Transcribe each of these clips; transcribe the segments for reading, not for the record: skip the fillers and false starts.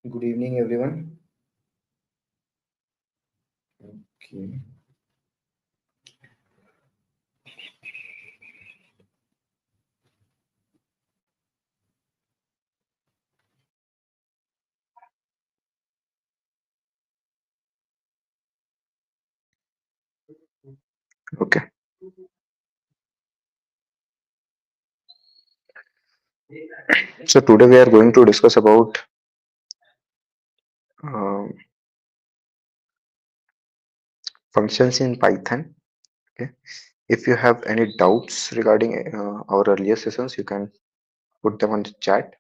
Good evening, everyone. Okay. Okay. So today we are going to discuss about um, functions in Python. Okay. If you have any doubts regarding our earlier sessions, you can put them on the chat.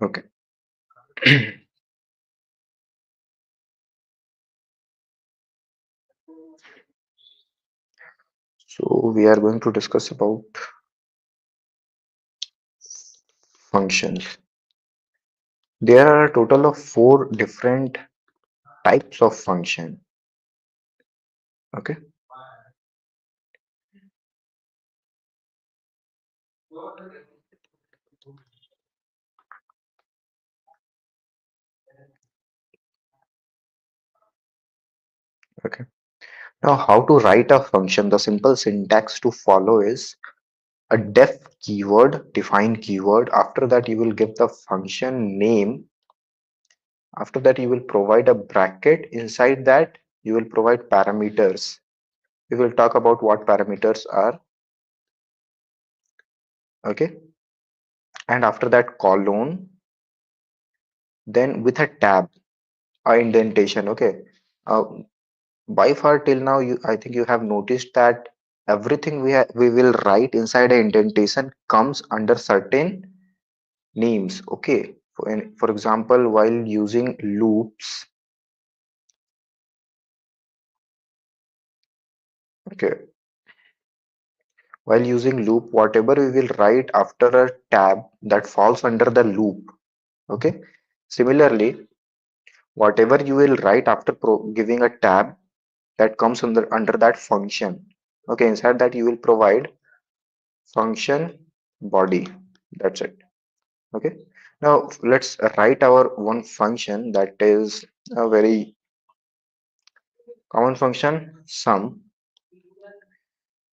Okay. So we are going to discuss about functions. There are a total of four different types of function. Okay. Okay. Now, how to write a function? The simple syntax to follow is a def keyword, define keyword. After that, you will give the function name. After that, you will provide a bracket. Inside that, you will provide parameters. We will talk about what parameters are. Okay. And after that, colon. Then with a tab, a indentation. Okay. Uh, by far till now, I think you have noticed that everything we will write inside a indentation comes under certain names. Okay. For example, while using loops. Okay. While using loop, whatever we will write after a tab that falls under the loop. Okay. Similarly, whatever you will write after giving a tab that comes under that function. Okay. Inside that you will provide function body. That's it. Okay. Now let's write our one function that is a very common function sum.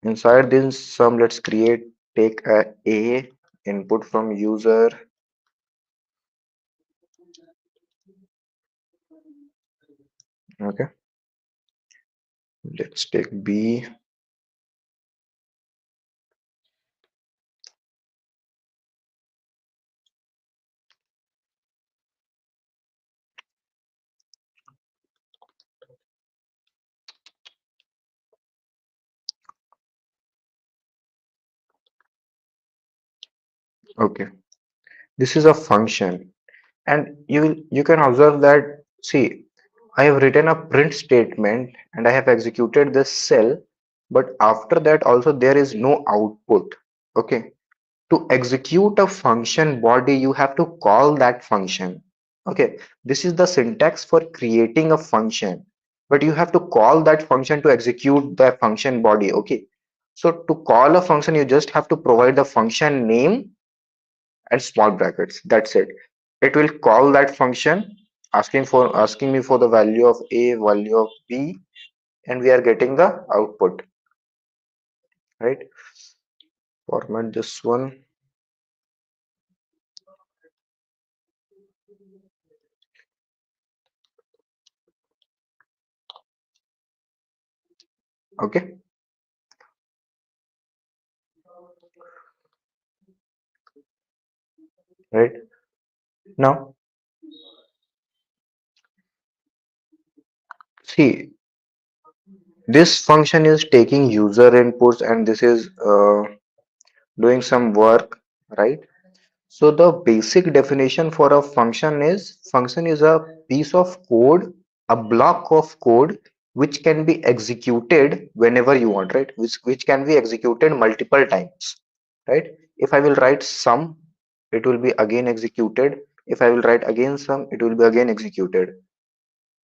Inside this sum, let's take a input from user. Okay. Let's take B. Okay. This is a function, and you can observe that. See, I have written a print statement and I have executed this cell, but after that also there is no output. Okay. To execute a function body, you have to call that function. Okay. This is the syntax for creating a function, but you have to call that function to execute the function body. Okay. So to call a function, you just have to provide the function name and small brackets. That's it. It will call that function asking me for the value of a, value of b, and we are getting the output, right? Format this one. Okay. Right. Now see, this function is taking user inputs and this is doing some work, right? So the basic definition for a function is a piece of code, a block of code which can be executed whenever you want, right? Which can be executed multiple times, right? If I will write sum, it will be again executed. If I will write again sum, it will be again executed,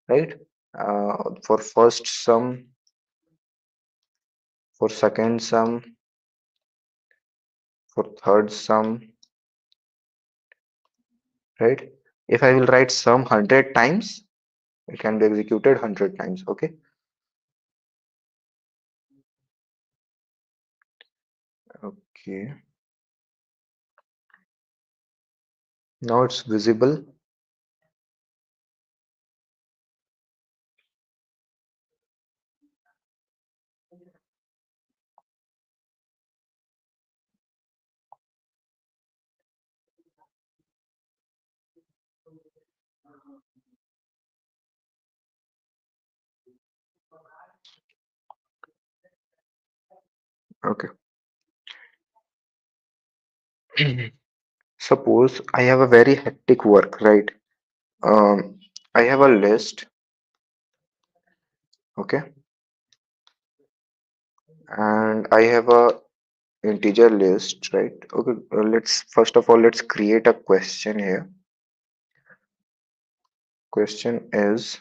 right? For first sum, for second sum, for third sum, right? If I will write sum 100 times, it can be executed 100 times. Okay. Okay. Now it's visible. Okay. Suppose I have a very hectic work, right? Um, I have a list, okay, and I have a integer list, right? Okay, let's first of all let's create a question here. Question is,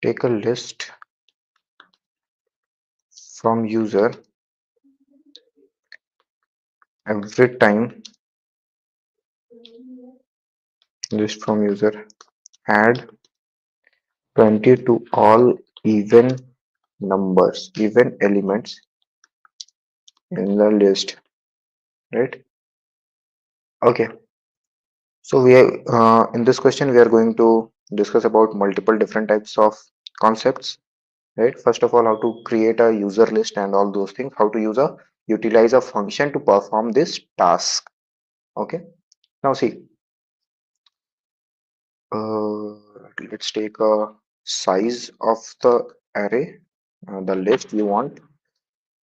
take a list from user every time, list from user, add 20 to all even numbers, even elements in the list, right? Okay, so we are in this question we are going to discuss about multiple different types of concepts, right? First of all, how to create a user list and all those things, how to utilize a function to perform this task. Okay, now see, uh, let's take a size of the array, the list you want.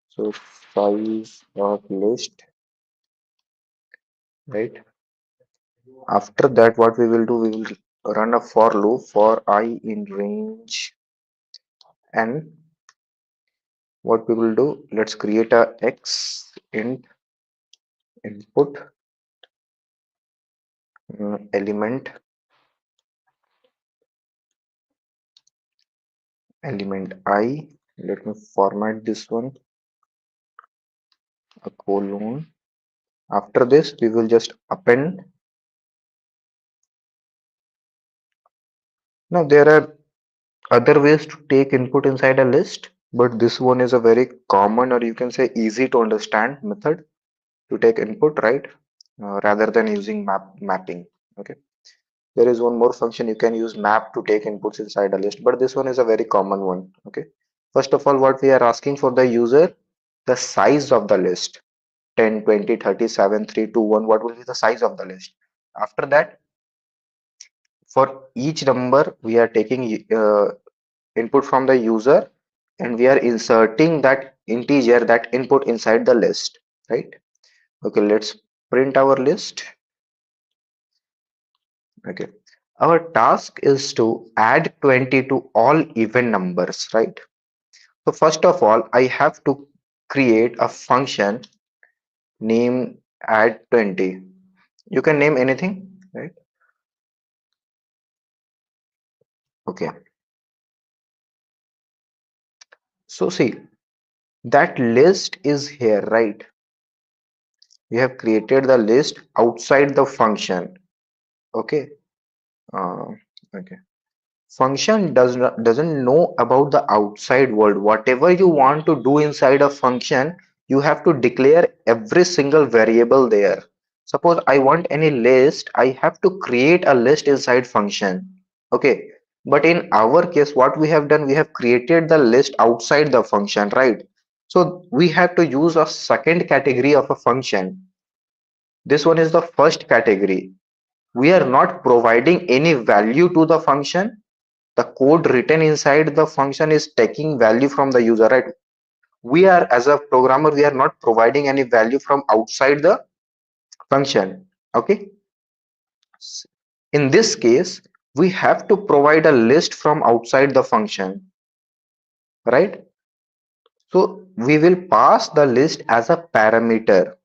So size of list, right? After that, what we will do, we will run a for loop for I in range n. What we will do, let's create a x int input element, I. Let me format this one, a colon. After this, we will just append. Now there are other ways to take input inside a list, but this one is a very common, or you can say easy to understand method to take input, right? Rather than using mapping. Okay. There is one more function you can use, map, to take inputs inside a list, but this one is a very common one. Okay. First of all, what we are asking for the user, the size of the list, 10, 20, 30, 7, 3, 2, 1. What will be the size of the list? After that, for each number, we are taking input from the user, and we are inserting that integer, that input, inside the list, right? Okay, let's print our list. Okay, our task is to add 20 to all even numbers, right? So first of all, I have to create a function name add 20. You can name anything, right? Okay, so see, that list is here, right? We have created the list outside the function. Okay. uh, okay, function doesn't know about the outside world. Whatever you want to do inside a function, you have to declare every single variable there. Suppose I want any list, I have to create a list inside function. Okay, but in our case, what we have done, we have created the list outside the function, right? So we have to use a second category of a function. This one is the first category. We are not providing any value to the function. The code written inside the function is taking value from the user, right? We are, as a programmer, we are not providing any value from outside the function. Okay, in this case, we have to provide a list from outside the function, right? So we will pass the list as a parameter.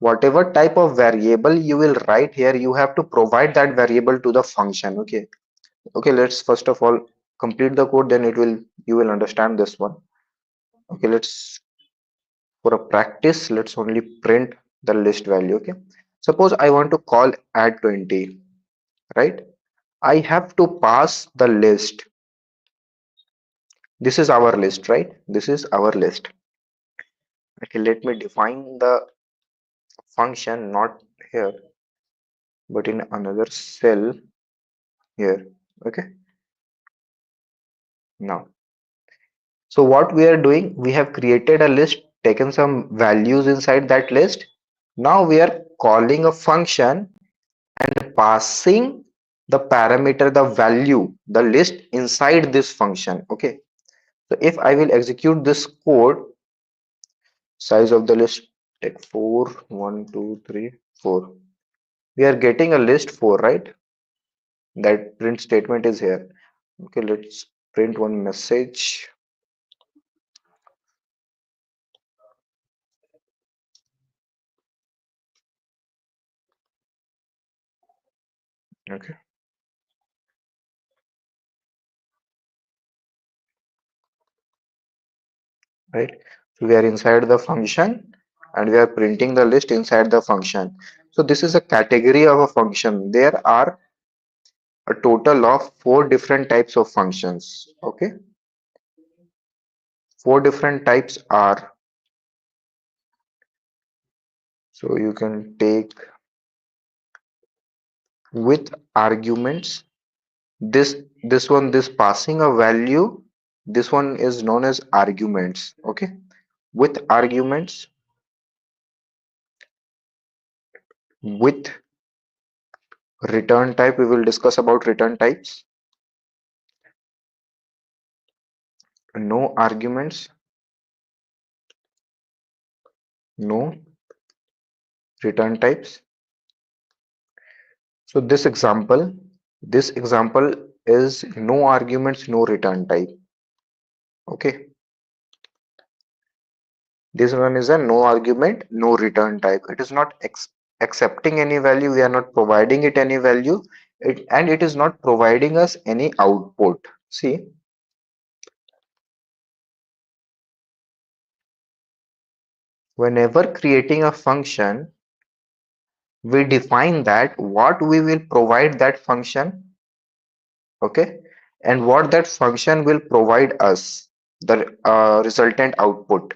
whatever type of variable you will write here, you have to provide that variable to the function. Okay. Okay, let's first of all complete the code, then you will understand this one. Okay, let's for a practice, let's only print the list value. Okay, suppose I want to call add 20, right? I have to pass the list. This is our list, right? This is our list. Okay, let me define the function not here but in another cell here. Okay, now, so what we are doing, we have created a list, taken some values inside that list. Now we are calling a function and passing the parameter, the value, the list inside this function. Okay, so if I will execute this code, size of the list take 4, 1, 2, 3, 4. We are getting a list 4, right? That print statement is here. Okay, let's print one message. Okay, right? So we are inside the function and we are printing the list inside the function. So this is a category of a function. There are a total of 4 different types of functions. Okay, 4 different types are, so you can take with arguments. This passing a value, this one is known as arguments. Okay, with arguments, with return type, we will discuss about return types. No arguments, no return types. So this example is no arguments, no return type. Okay, this one is a no argument, no return type. It is not accepting any value. We are not providing it any value. And it is not providing us any output. See, whenever creating a function, we define that what we will provide that function. Okay, and what that function will provide us, the resultant output.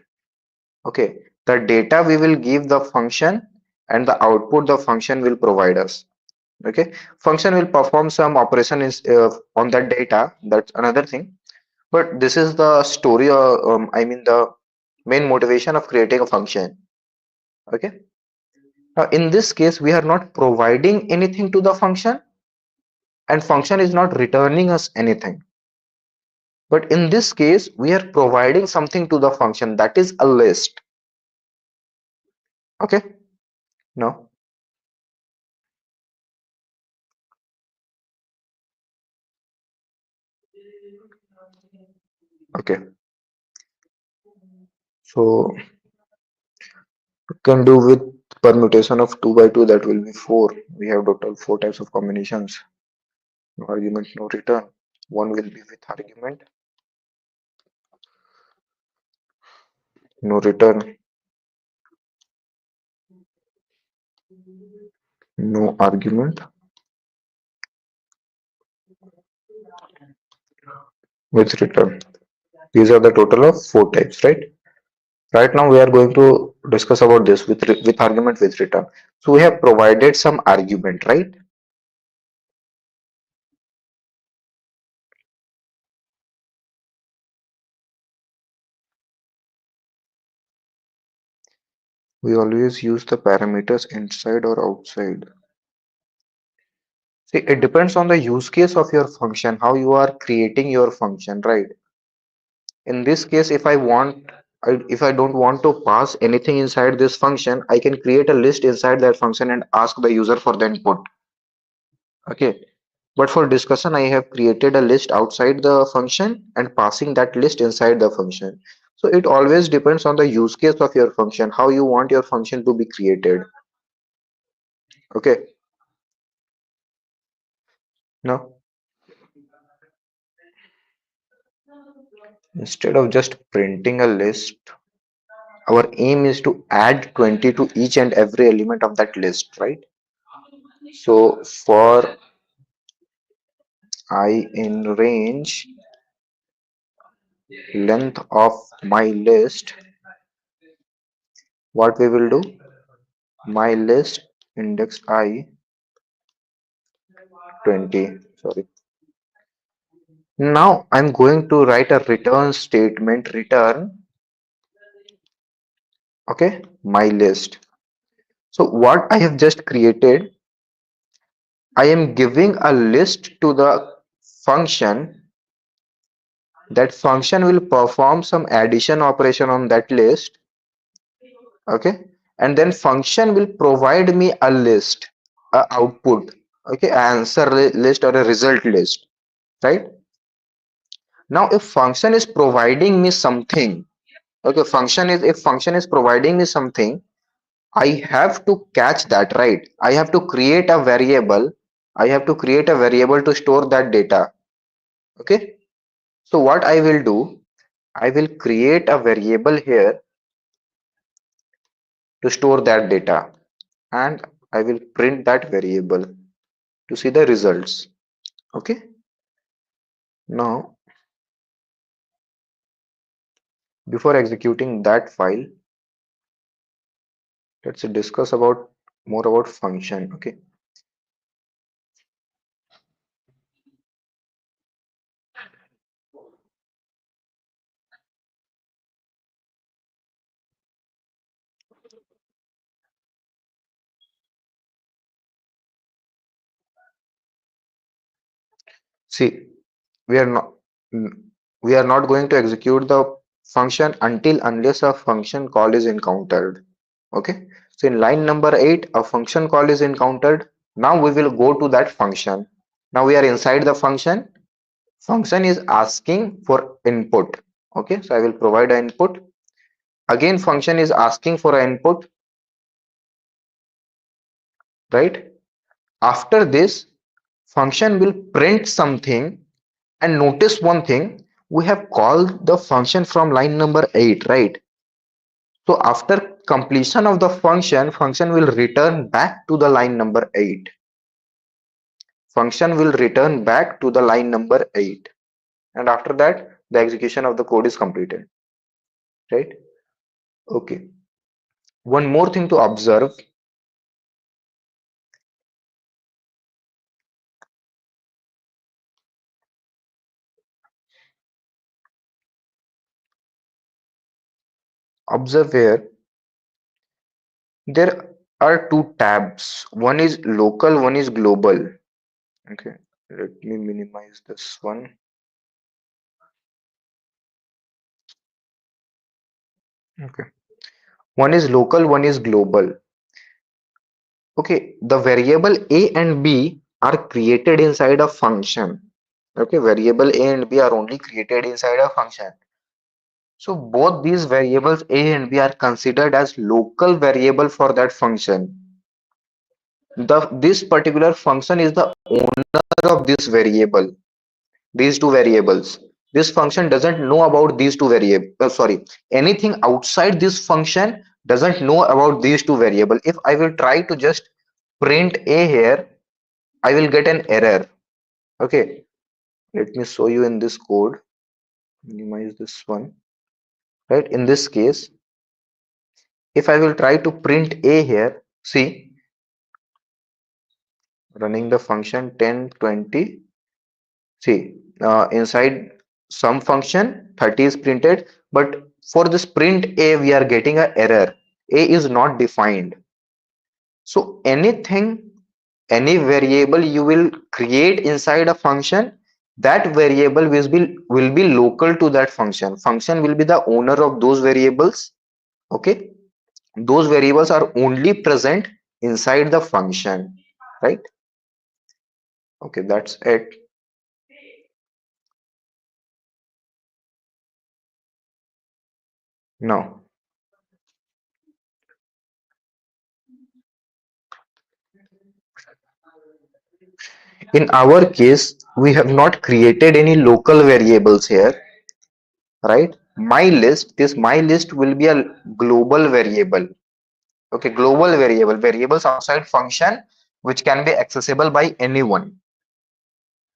Okay, the data we will give the function and the output the function will provide us. Okay, function will perform some operation on that data, that's another thing, but this is the story, I mean the main motivation of creating a function. Okay, now in this case we are not providing anything to the function and function is not returning us anything, but in this case we are providing something to the function, that is a list. Okay, now, okay, so can do with permutation of 2 by 2, that will be 4. We have total 4 types of combinations. No argument, no return. One will be with argument, no return, no argument, with return. These are the total of 4 types, right? Right now we are going to discuss about this with argument, with return. So we have provided some argument, right? We always use the parameters inside or outside. See, it depends on the use case of your function, how you are creating your function, right? In this case, if I don't want to pass anything inside this function, I can create a list inside that function and ask the user for the input. Okay. But for discussion, I have created a list outside the function and passing that list inside the function. So it always depends on the use case of your function, how you want your function to be created. Okay, now instead of just printing a list, our aim is to add 20 to each and every element of that list, right? So for I in range length of my list, what we will do, my list index I 20, sorry. Now I'm going to write a return statement, return, okay, my list. So what I have just created, I am giving a list to the function. That function will perform some addition operation on that list, okay, and then function will provide me a list, a output, okay, answer list or a result list, right? Now if function is providing me something, okay, function is, if function is providing me something, I have to catch that, right? I have to create a variable, I have to create a variable to store that data, okay. So what I will do, I will create a variable here to store that data, and I will print that variable to see the results, okay. Now before executing that file, let's discuss about more about function, okay. See, we are not we are not going to execute the function until unless a function call is encountered, okay. So in line number 8 a function call is encountered. Now we will go to that function. Now we are inside the function. Function is asking for input, okay, so I will provide an input. Again function is asking for an input, right? After this function will print something. And notice one thing, we have called the function from line number 8, right? So after completion of the function, function will return back to the line number 8. Function will return back to the line number 8. And after that, the execution of the code is completed, right? Okay. One more thing to observe. Observe here, there are two tabs. One is local, one is global. Okay. Let me minimize this one. Okay. One is local, one is global. Okay, the variable a and b are created inside a function. Okay, variable a and b are only created inside a function. So both these variables a and b are considered as local variable for that function. This particular function is the owner of this variable, these two variables. This function doesn't know about these two variables. Sorry, anything outside this function doesn't know about these two variables. If I will try to just print a here, I will get an error. Okay, let me show you in this code. Minimize this one. Right, in this case, if I will try to print a here, see, running the function 10 20, see, inside some function 30 is printed, but for this print a we are getting an error. A is not defined. So anything, any variable you will create inside a function, that variable will be local to that function. Function will be the owner of those variables, okay. Those variables are only present inside the function, right? Okay, that's it. Now In our case, we have not created any local variables here, right? This my list will be a global variable. Okay, global variable, variables outside function which can be accessible by anyone,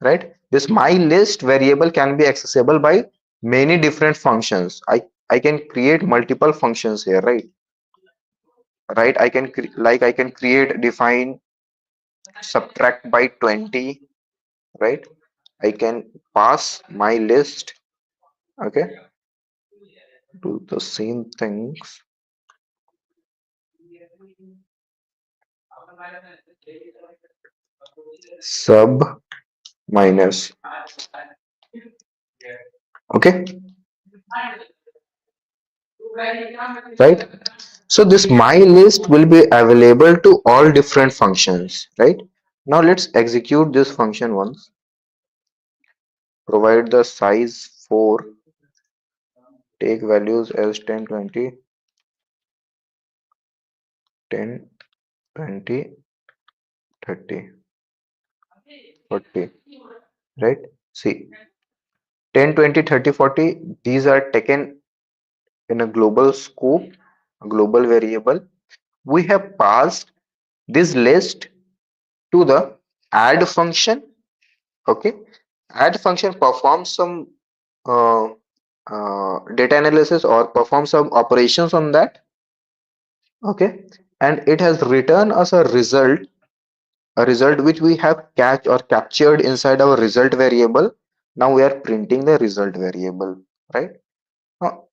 right? This my list variable can be accessible by many different functions. I can create multiple functions here, right? Right, like I can create define subtract by 20, right? I can pass my list, okay, do the same things. Sub minus, okay, right? So this my list will be available to all different functions, right? Now let's execute this function once. Provide the size 4, take values as 10, 20, 10, 20, 30, 40, right? See, 10, 20, 30, 40, these are taken in a global scope, a global variable. We have passed this list to the add function. Okay, add function performs some uh, data analysis or perform some operations on that. Okay, and it has returned us a result which we have catch or captured inside our result variable. Now we are printing the result variable, right? Now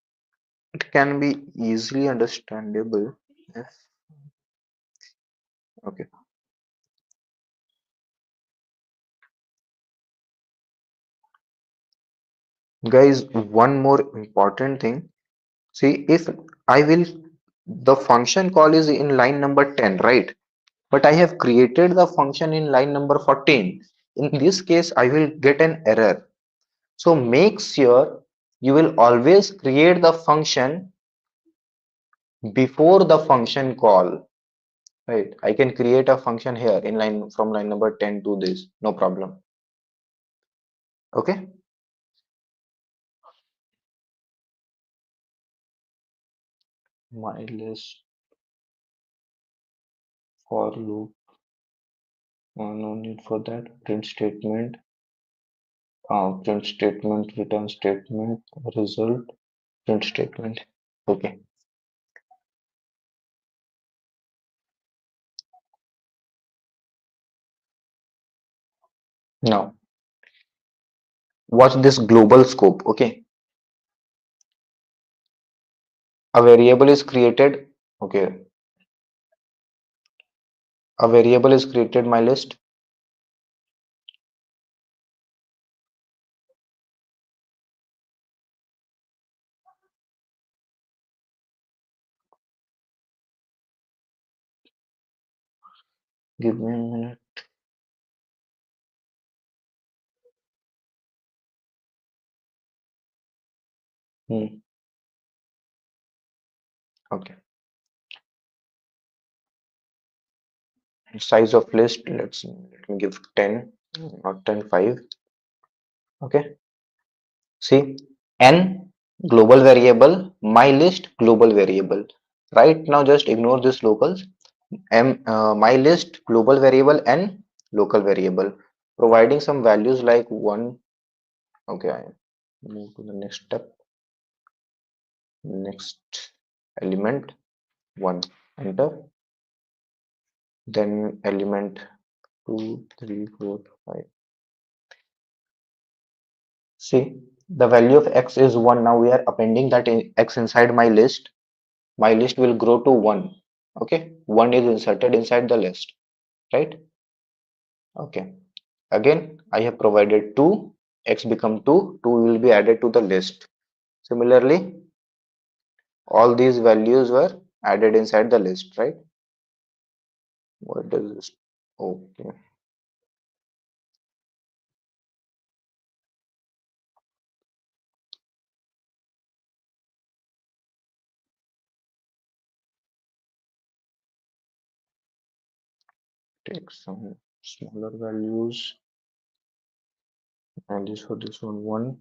it can be easily understandable. If, okay, guys, one more important thing. See, if I will, the function call is in line number 10, right? But I have created the function in line number 14. In this case, I will get an error. So make sure you will always create the function before the function call, right? I can create a function here in line from line number 10 to this, no problem. Okay. My list for loop, no need for that. Print statement, return statement, result, print statement. Okay. Now, watch this global scope. Okay. A variable is created. Okay. A variable is created, my list. Give me a minute. Hmm. Okay. Size of list. Let me give 10, not 10, 5. Okay. See, n global variable, my list global variable. Right now, just ignore this locals. My list global variable n local variable, providing some values like 1. Okay, I move to the next step. Next element 1, enter. Then element 2, 3, 4, 5. See, the value of x is 1. Now we are appending that x inside my list. My list will grow to 1. Okay, 1 is inserted inside the list, right? Okay, again I have provided 2, x become 2, 2 will be added to the list. Similarly, all these values were added inside the list, right? What does this? Okay, take some smaller values. and this for this one 1,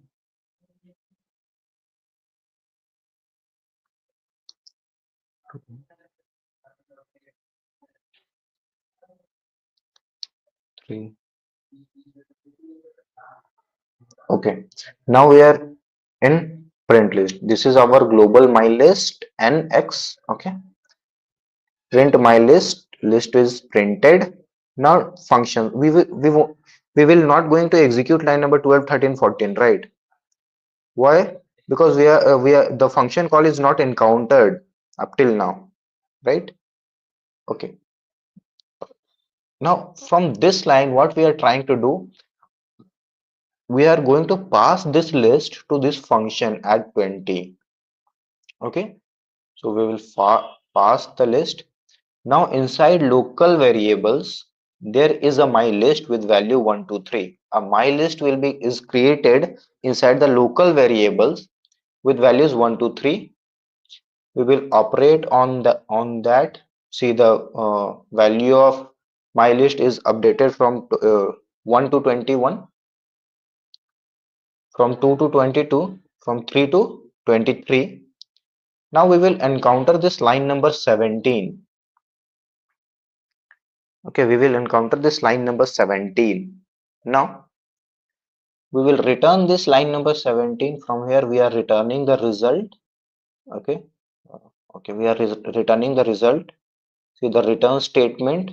3. Okay, now we are in print list. This is our global my list nx. Okay, print my list is printed. Now function, we will not going to execute line number 12, 13, 14, right? Why? Because we are the function call is not encountered up till now, right? Okay, now from this line what we are trying to do, we are going to pass this list to this function at 20. Okay, so we will pass the list. Now inside local variables, there is a my list with value 1, 2, 3. A my list will be is created inside the local variables with values 1, 2, 3. We will operate on that. See the value of my list is updated from 1 to 21, from 2 to 22, from 3 to 23. Now we will encounter this line number 17. Okay, we will encounter this line number 17. Now we will return this line number 17. From here we are returning the result. Okay, okay, we are returning the result. See the return statement,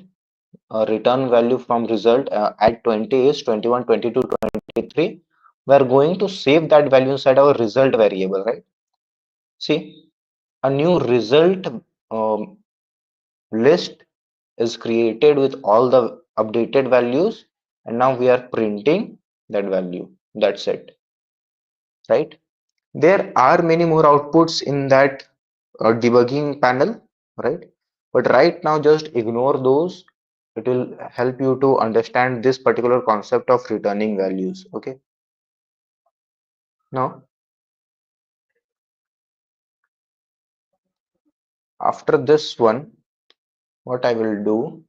return value from result at 20 is 21, 22, 23. We are going to save that value inside our result variable, right? See, a new result um, list is created with all the updated values, and now we are printing that value. That's it, right? There are many more outputs in that debugging panel, right? But right now just ignore those. It will help you to understand this particular concept of returning values. Okay, now after this one, what I will do,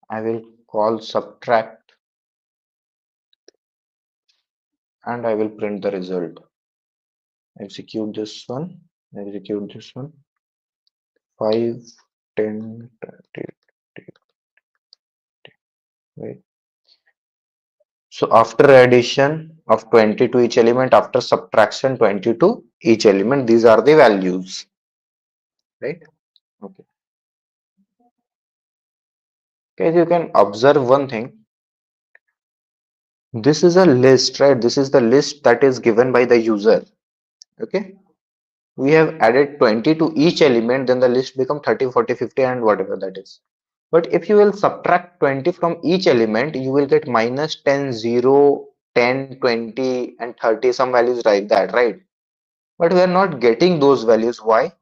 I will call subtract and I will print the result. Execute this one, execute this one. 5, 10, 20, wait. So after addition of 20 to each element, after subtraction 20 to each element, these are the values, right? Okay. Okay, you can observe one thing. This is a list, right? This is the list that is given by the user. Okay. We have added 20 to each element, then the list become 30, 40, 50 and whatever that is. But if you will subtract 20 from each element, you will get minus 10, 0, 10, 20 and 30, some values like that, right? But we are not getting those values. Why?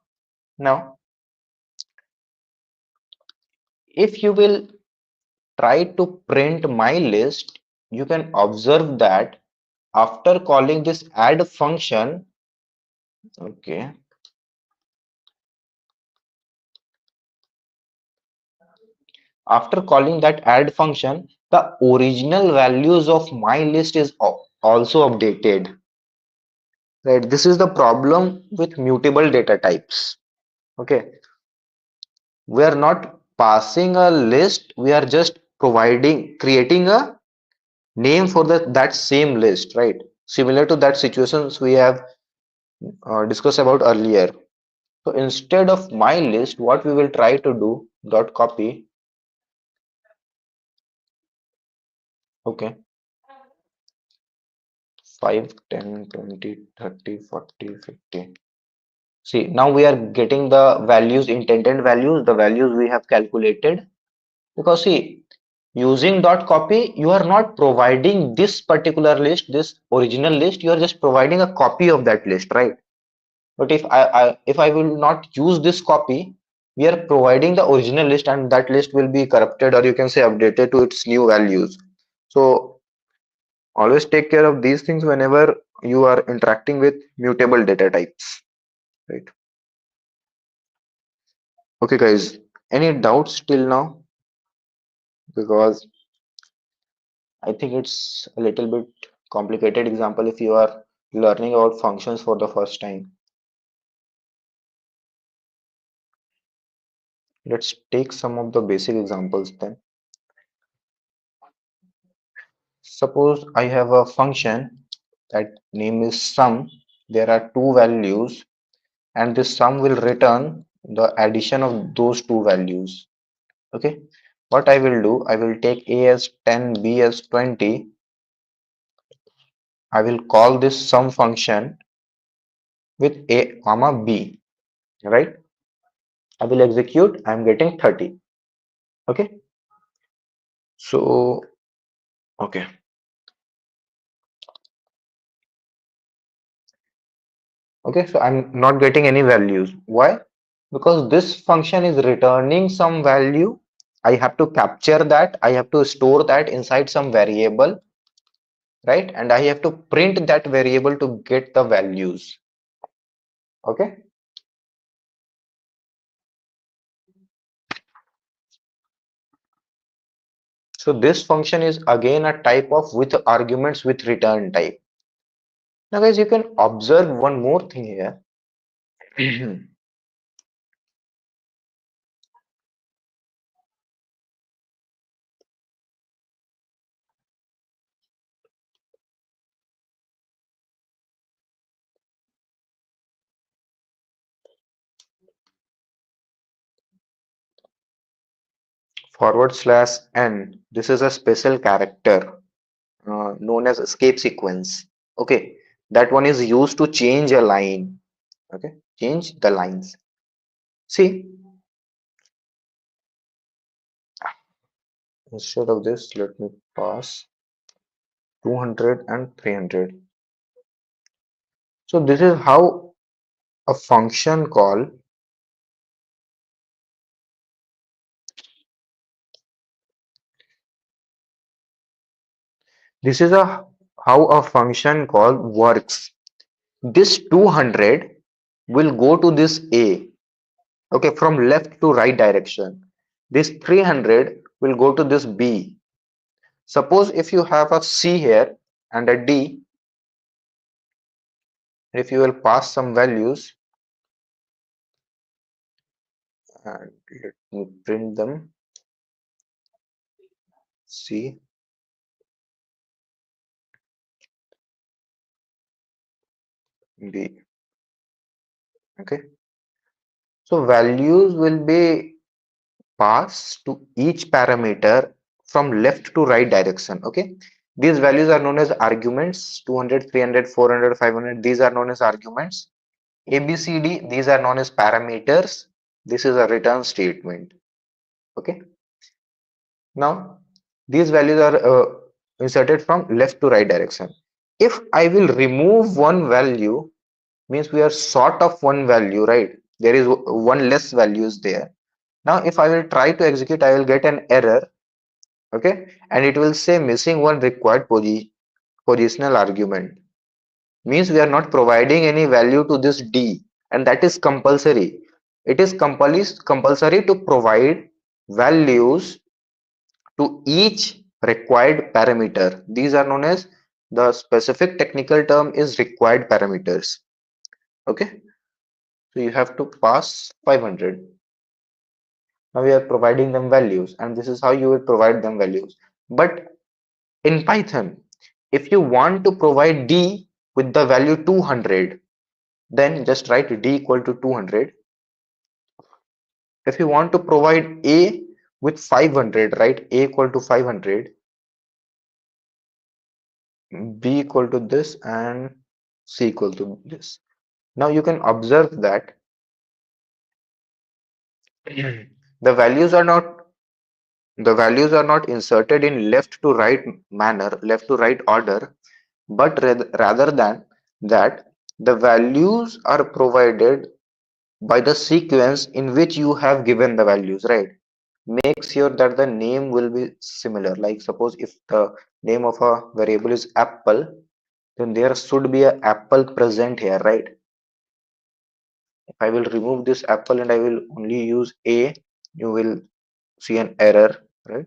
Now, if you will try to print my list, you can observe that after calling this add function, okay, after calling that add function, the original values of my list is also updated, right? This is the problem with mutable data types. Okay, we are not passing a list, we are just creating a name for that same list, right? Similar to that situations we have discussed about earlier. So instead of my list, what we will try to do, dot copy. Okay, 5, 10, 20, 30, 40, 50. See, now we are getting the values, intended values, the values we have calculated. Because see, using dot copy, you are not providing this particular list, this original list, you are just providing a copy of that list, right? But if I will not use this copy, we are providing the original list and that list will be corrupted, or you can say updated to its new values. So always take care of these things whenever you are interacting with mutable data types, right? Okay guys, Any doubts till now? Because I think it's a little bit complicated example if you are learning about functions for the first time. Let's take some of the basic examples then. Suppose I have a function that name is sum. There are two values and this sum will return the addition of those two values. Okay. What I will do, I will take a as 10, b as 20. I will call this sum function with a comma b, right? I will execute, I am getting 30. Okay. So, okay. Okay, so I'm not getting any values. Why? Because this function is returning some value. I have to capture that. I have to store that inside some variable, right? And I have to print that variable to get the values. Okay. So this function is again a type of with arguments with return type. Now guys, you can observe one more thing here. /n. This is a special character known as escape sequence. Okay, that one is used to change a line. Okay, change the lines. See, instead of this, let me pass 200 and 300. So this is how a function call this is a how a function call works. This 200 will go to this A, okay, from left to right direction. This 300 will go to this B. Suppose if you have a C here and a D, if you will pass some values, and let me print them. C, D. Okay. So values will be passed to each parameter from left to right direction. Okay. These values are known as arguments. 200, 300, 400, 500. These are known as arguments. A, B, C, D. These are known as parameters. This is a return statement. Okay. Now these values are inserted from left to right direction. If I will remove one value, means we are short of one value, right? There is one less values there. Now if I will try to execute, I will get an error. Okay, and it will say missing one required positional argument. Means we are not providing any value to this D, and that is compulsory. It is compulsory to provide values to each required parameter. These are known as, the specific technical term is required parameters. Okay, so you have to pass 500. Now we are providing them values, and this is how you will provide them values. But in Python, if you want to provide D with the value 200, then just write D equal to 200. If you want to provide A with 500, write A equal to 500, B equal to this, and C equal to this. Now you can observe that the values are not inserted in left to right manner, left to right order, but rather than that, the values are provided by the sequence in which you have given the values, right? Make sure that the name will be similar. Like suppose if the name of a variable is apple, then there should be an apple present here, right? If I will remove this apple and I will only use A, you will see an error, right?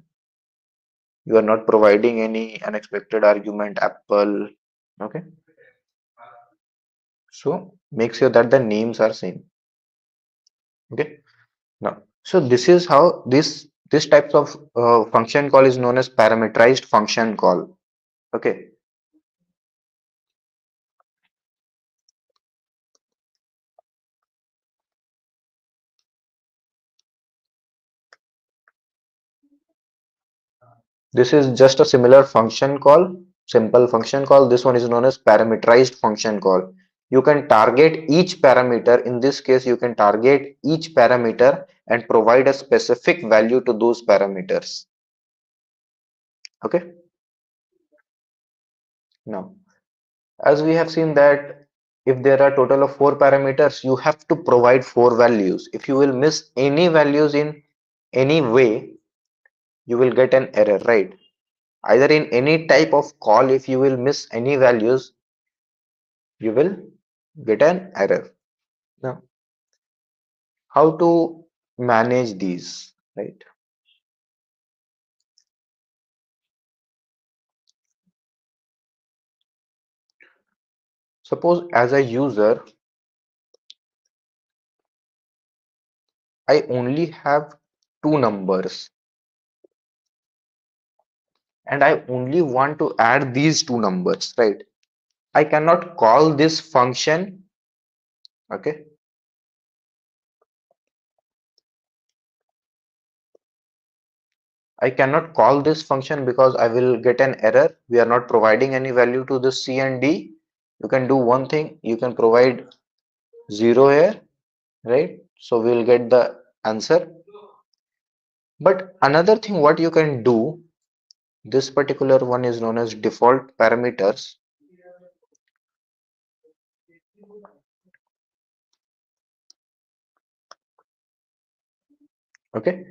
You are not providing any unexpected argument, Apple. Okay, so make sure that the names are same. Okay, now so this is how this types of function call is known as parameterized function call. Okay, this is just a similar function call, simple function call. This one is known as parameterized function call. You can target each parameter. In this case, you can target each parameter and provide a specific value to those parameters. Okay. Now, as we have seen that if there are total of four parameters, you have to provide four values. If you will miss any values in any way, you will get an error, right? Either in any type of call, if you will miss any values, you will get an error. Now, how to manage these, right? Suppose as a user, I only have two numbers and I only want to add these two numbers, right? I cannot call this function, okay? I cannot call this function because I will get an error. We are not providing any value to this C and D. You can do one thing, you can provide 0 here, right? So we will get the answer. But another thing what you can do, this particular one is known as default parameters. Okay.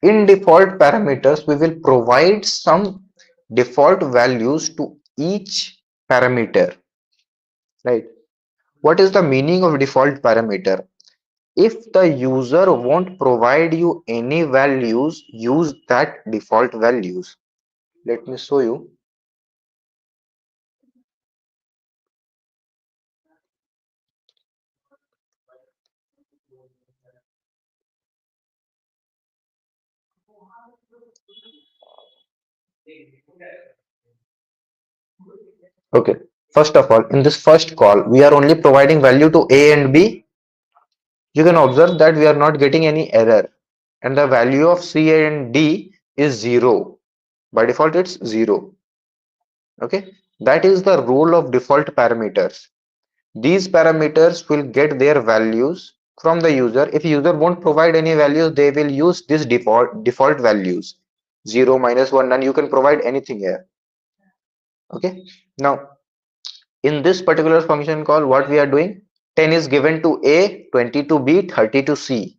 In default parameters, we will provide some default values to each parameter, right? What is the meaning of default parameter? If the user won't provide you any values, use that default values. Let me show you. Okay. First of all, in this first call, we are only providing value to A and B. You can observe that we are not getting any error. And the value of C and D is 0. By default, it's 0. Okay. That is the role of default parameters. These parameters will get their values from the user. If user won't provide any values, they will use this default values. 0, -1, none. You can provide anything here. Okay. Now, in this particular function call, what we are doing, 10 is given to A, 20 to B, 30 to C.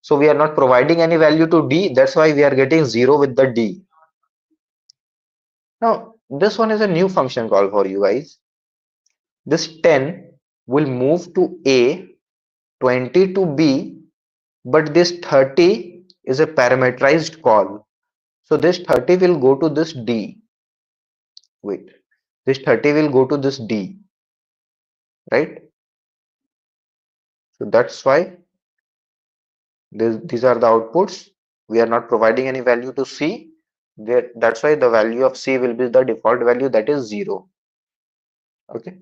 So we are not providing any value to D. That's why we are getting 0 with the D. Now, this one is a new function call for you guys. This 10 will move to A, 20 to B, but this 30 is a parameterized call. So this 30 will go to this D. Wait, this 30 will go to this D, right? So that's why these are the outputs. We are not providing any value to C. That's why the value of C will be the default value, that is 0. Okay.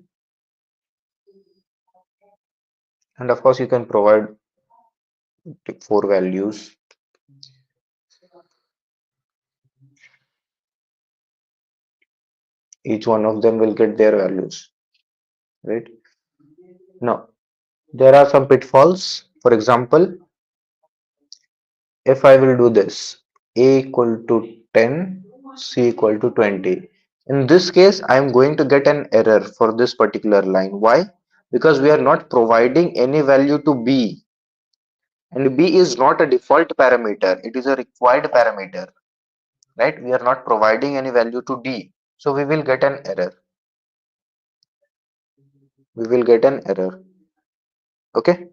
And of course, you can provide four values. Each one of them will get their values, right? Now, there are some pitfalls. For example, if I will do this, A equal to 10, C equal to 20. In this case, I am going to get an error for this particular line. Why? Because we are not providing any value to B. And B is not a default parameter. It is a required parameter, right? We are not providing any value to D. So we will get an error. We will get an error. Okay.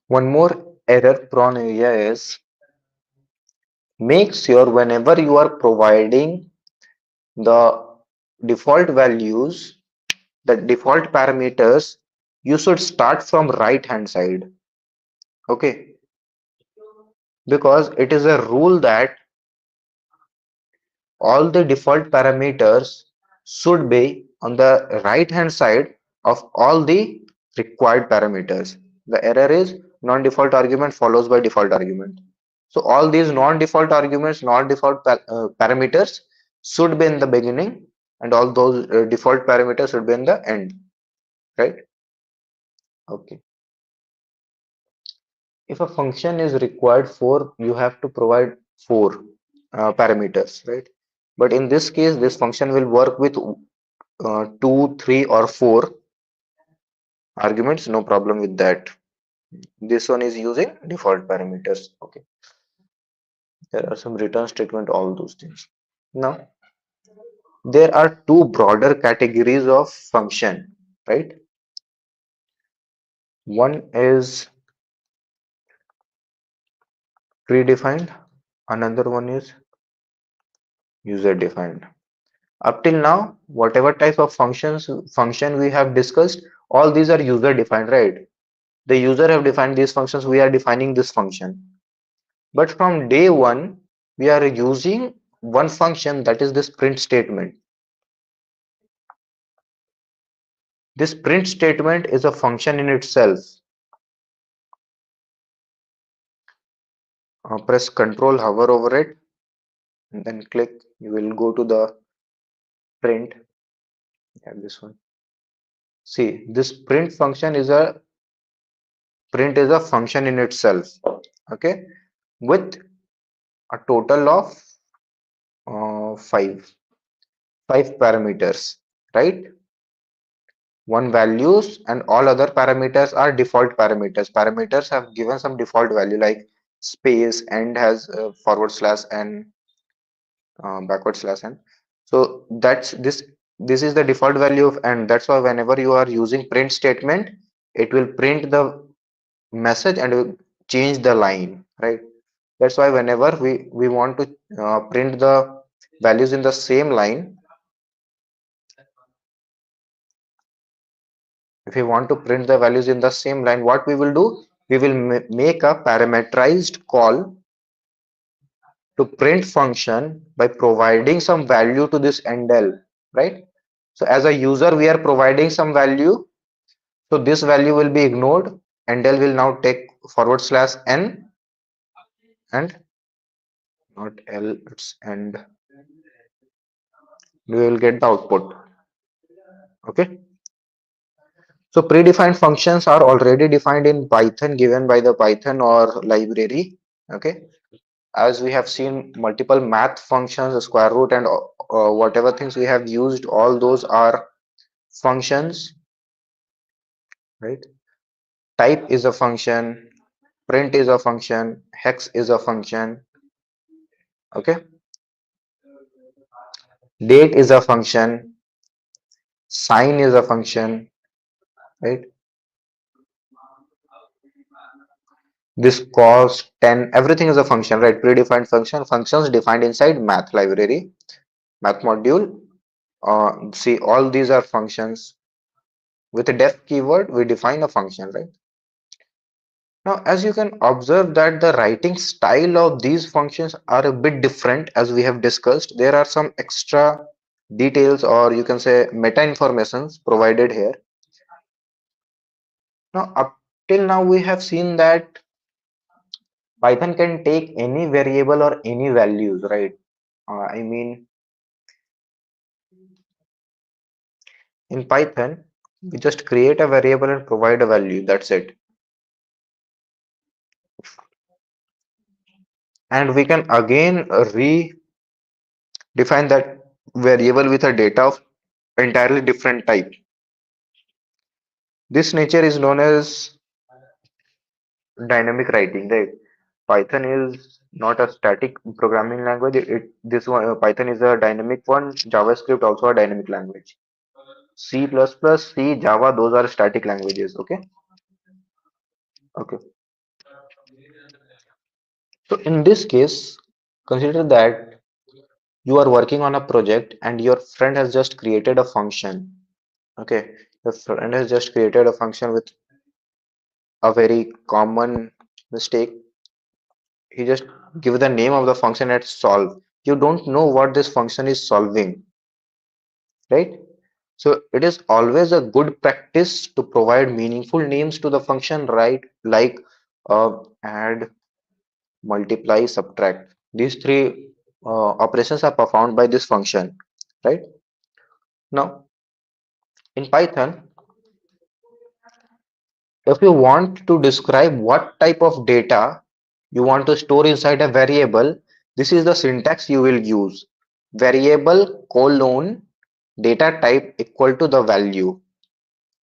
One more error prone area is, make sure whenever you are providing the default values, the default parameters, you should start from right hand side. Okay, because it is a rule that all the default parameters should be on the right hand side of all the required parameters. The error is non-default argument follows by default argument. So all these non-default arguments, non-default parameters should be in the beginning, and all those default parameters should be in the end, right? Okay. If a function is required for, you have to provide four parameters, right? But in this case, this function will work with two, three, or four arguments. No problem with that. This one is using default parameters. Okay, there are some return statement, all those things. Now, there are two broader categories of function, right? One is predefined, another one is user defined. Up till now, whatever type of function we have discussed, all these are user defined, right? The user have defined these functions, we are defining this function. But from day one, we are using one function, that is this print statement. This print statement is a function in itself. Press Control, hover over it, and then click. You will go to the print. Yeah, this one. See, this print is a function in itself. Okay, with a total of five parameters, right? One values, and all other parameters are default parameters. Parameters have given some default value like space, end has forward slash and backward slash n. So that's this is the default value of n. That's why whenever you are using print statement, it will print the message and will change the line, right? That's why whenever we want to print the values in the same line, if we want to print the values in the same line, what we will do, we will make a parameterized call to print function by providing some value to this endl, right? So as a user, we are providing some value, so this value will be ignored. Endl will now take forward slash n, and not l, it's end. We will get the output. Okay. So predefined functions are already defined in Python, given by the Python or library. Okay. As we have seen, multiple math functions, square root, and whatever things we have used, all those are functions, right? Type is a function, print is a function, hex is a function. Okay. Date is a function, sign is a function, right? This cost 10, everything is a function, right? Predefined function, functions defined inside math library, math module. See, all these are functions. With a def keyword, we define a function, right? Now, as you can observe that the writing style of these functions are a bit different, as we have discussed. There are some extra details, or you can say meta informations provided here. Now, up till now, we have seen that Python can take any variable or any values, right? I mean, in Python, we just create a variable and provide a value. That's it. And we can again redefine that variable with a data of entirely different type. This nature is known as dynamic writing, right? Python is not a static programming language. This one, Python is a dynamic one. JavaScript also a dynamic language. C++, C, Java, those are static languages. Okay. Okay. So in this case, consider that you are working on a project and your friend has just created a function. Okay, your friend has just created a function with a very common mistake. He just give the name of the function as solve. You don't know what this function is solving, right? So it is always a good practice to provide meaningful names to the function, right? Like add, multiply, subtract. These three operations are performed by this function, right? Now, in Python, if you want to describe what type of data you want to store inside a variable, this is the syntax you will use. Variable colon data type equal to the value,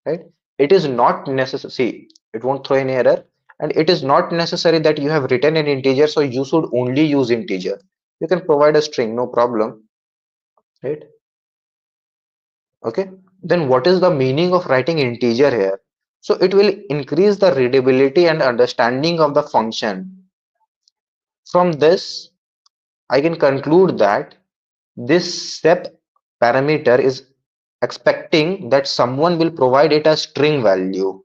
right? It is not necessary. See, it won't throw any error, and it is not necessary that you have written an integer, so you should only use integer. You can provide a string, no problem, right? Okay. Then what is the meaning of writing integer here? So it will increase the readability and understanding of the function. From this, I can conclude that this step parameter is expecting that someone will provide it as string value.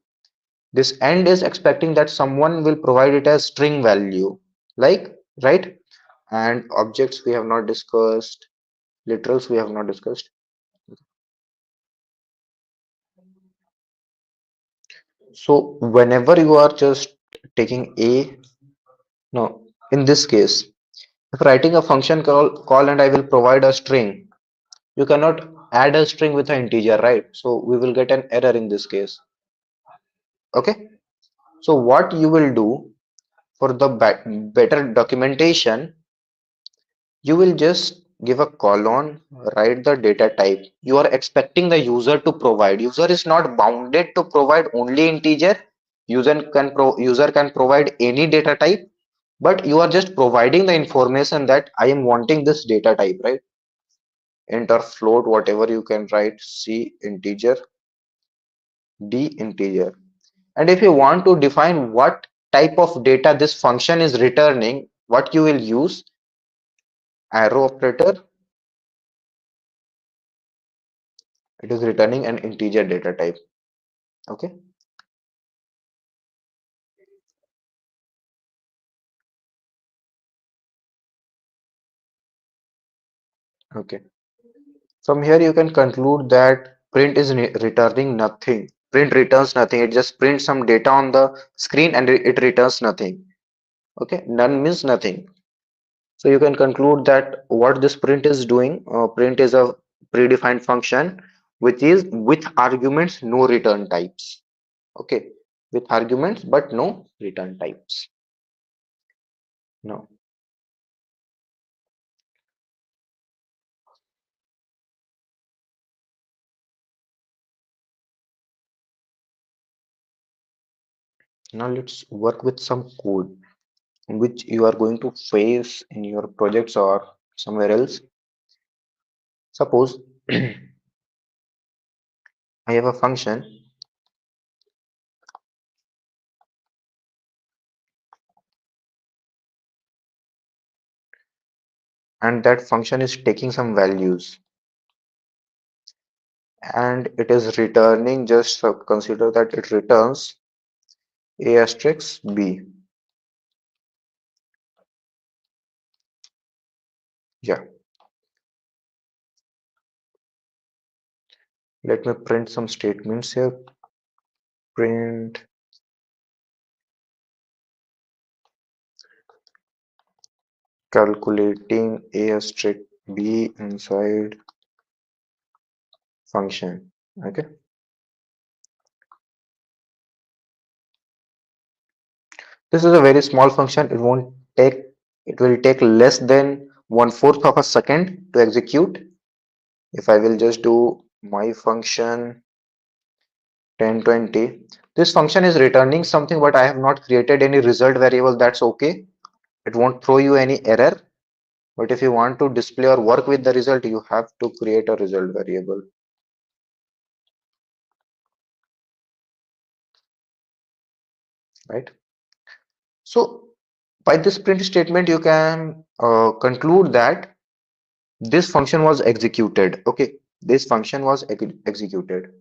This end is expecting that someone will provide it as string value, like, right? And objects we have not discussed, literals we have not discussed. So whenever you are just taking a, no, in this case, if writing a function call and I will provide a string, you cannot add a string with an integer, right? So we will get an error in this case. Okay. So what you will do for the better documentation, you will just give a colon, write the data type. You are expecting the user to provide. User is not bounded to provide only integer. User can provide any data type, but you are just providing the information that I am wanting this data type, right? Int or float, whatever you can write. C integer, D integer. And if you want to define what type of data this function is returning, what you will use, arrow operator. It is returning an integer data type. Okay. Okay. From here you can conclude that print is returning nothing. Print returns nothing. It just prints some data on the screen and it returns nothing. Okay. None means nothing. So you can conclude that what this print is doing, print is a predefined function which is with arguments, no return types. Okay. With arguments but no return types. No. Now let's work with some code which you are going to face in your projects or somewhere else. Suppose I have a function and that function is taking some values and it is returning, just consider that it returns a asterisk b. Yeah, let me print some statements here. Print calculating a asterisk b inside function. Okay, this is a very small function. It will take less than 1/4 of a second to execute. If I will just do my function 1020, this function is returning something, but I have not created any result variable. That's okay. It won't throw you any error. But if you want to display or work with the result, you have to create a result variable, right? So By this print statement, you can conclude that this function was executed. Okay, this function was executed.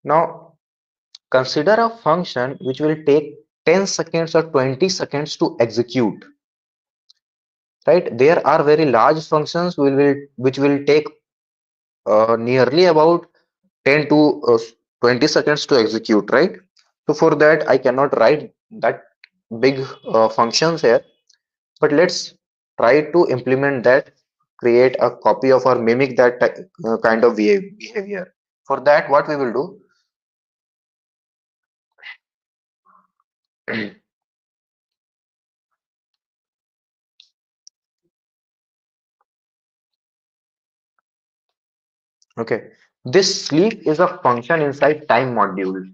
Now, consider a function which will take 10 seconds or 20 seconds to execute. Right? There are very large functions which will take nearly about 10 to 20 seconds to execute, right? So for that, I cannot write that big functions here, but let's try to implement that, create a copy of or mimic that kind of behavior. For that, what we will do, okay, this sleep is a function inside time module.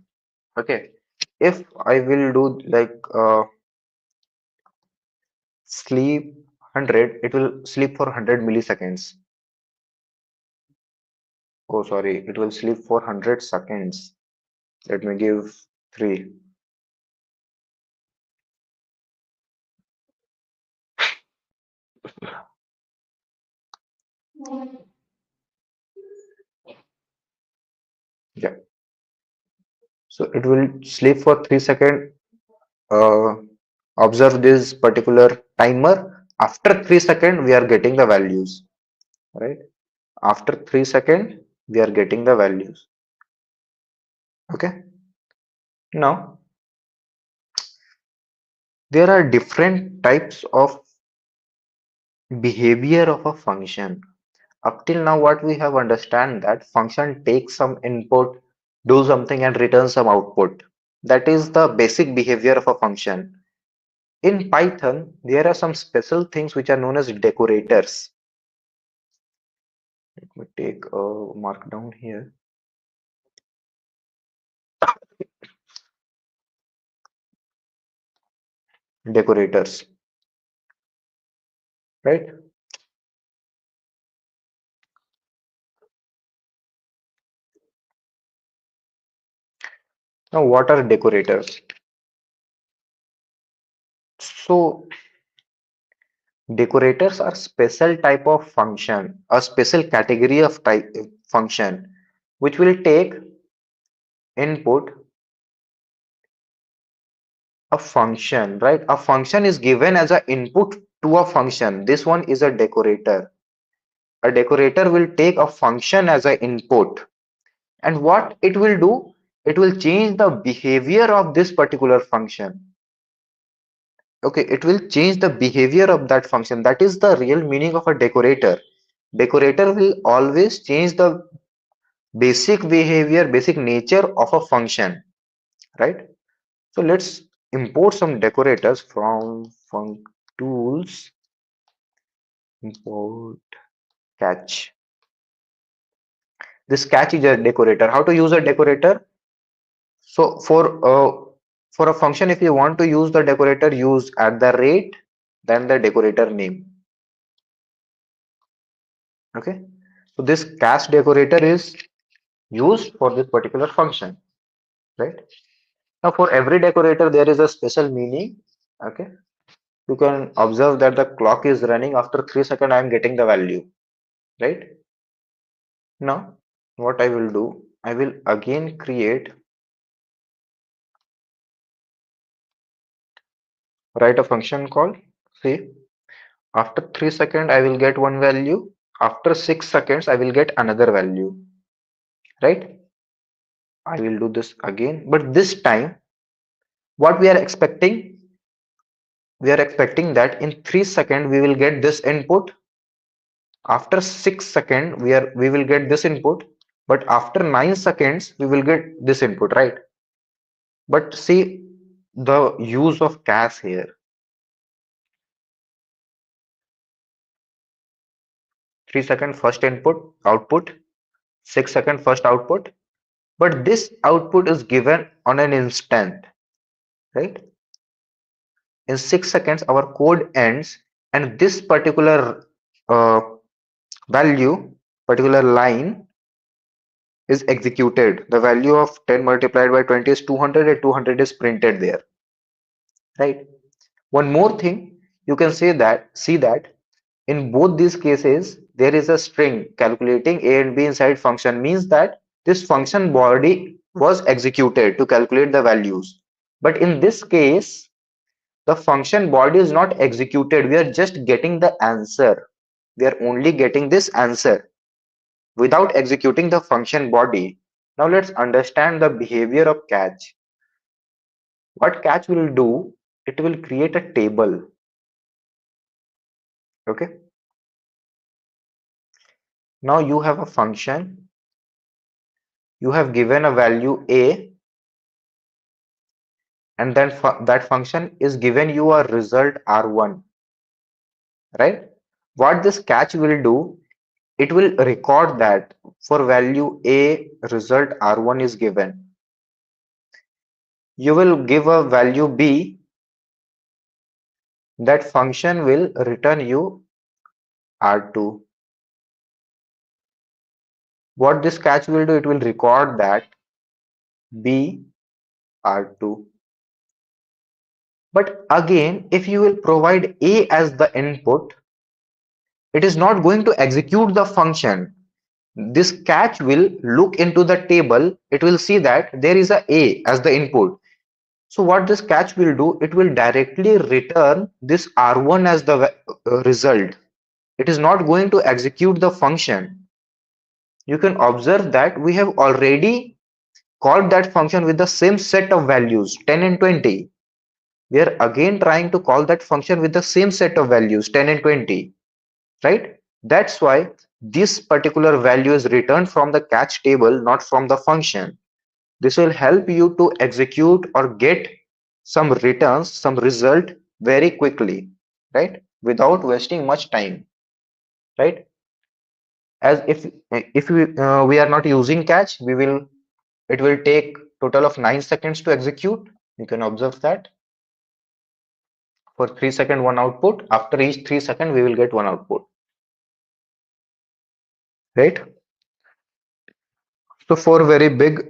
Okay, if I will do like sleep 100, it will sleep for 100 milliseconds. Oh, sorry, it will sleep for 100 seconds. Let me give 3. Yeah. So it will sleep for 3 seconds. Uh, Observe this particular timer. After 3 seconds, we are getting the values. Right? After 3 seconds, we are getting the values. Okay. Now, there are different types of behavior of a function. Up till now, what we have understand that function takes some input, do something and return some output. That is the basic behavior of a function. In Python, there are some special things which are known as decorators. Let me take a markdown here. Decorators, right? Now, what are decorators? So, decorators are special type of function, a special category of type function, which will take input a function, right? A function is given as an input to a function. This one is a decorator. A decorator will take a function as an input, and what it will do, it will change the behavior of this particular function. Okay, it will change the behavior of that function. That is the real meaning of a decorator. Decorator will always change the basic behavior, basic nature of a function, right? So let's import some decorators from func tools, import catch. This catch is a decorator. How to use a decorator? So for a function, if you want to use the decorator, use at the rate, then the decorator name. Okay. So this catch decorator is used for this particular function, right? Now for every decorator, there is a special meaning. Okay. You can observe that the clock is running after 3 seconds. I am getting the value, right? Now, what I will do, I will again write a function called see. After 3 seconds, I will get one value. After 6 seconds, I will get another value, right? I will do this again, but this time, what we are expecting that in 3 seconds, we will get this input. After 6 seconds, we will get this input, but after 9 seconds, we will get this input, right? But see the use of cache here. 3 second first input, output, 6 second first output, but this output is given on an instant, right? In 6 seconds, our code ends, and this particular uh, value, particular line is executed. The value of 10 multiplied by 20 is 200, and 200 is printed there, right? One more thing, you can see that in both these cases, there is a string calculating a and b inside function means that this function body was executed to calculate the values. But in this case, the function body is not executed. We are just getting the answer. We are only getting this answer without executing the function body. Now let's understand the behavior of catch. What catch will do, it will create a table. Okay. Now you have a function. You have given a value a, and then that function is given you a result r1, right? What this catch will do, it will record that for value a result r1 is given. You will give a value b, that function will return you r2. What this catch will do, it will record that b r2. But again, if you will provide a as the input, it is not going to execute the function. This catch will look into the table. It will see that there is a as the input. So what this catch will do, it will directly return this r1 as the result. It is not going to execute the function. You can observe that we have already called that function with the same set of values 10 and 20. We are again trying to call that function with the same set of values 10 and 20, right? That's why this particular value is returned from the catch table, not from the function. This will help you to execute or get some returns, some result very quickly, right? Without wasting much time, right? As if we are not using catch, it will take total of 9 seconds to execute. You can observe that for 3 second one output. After each 3 second, we will get one output, right? So for very big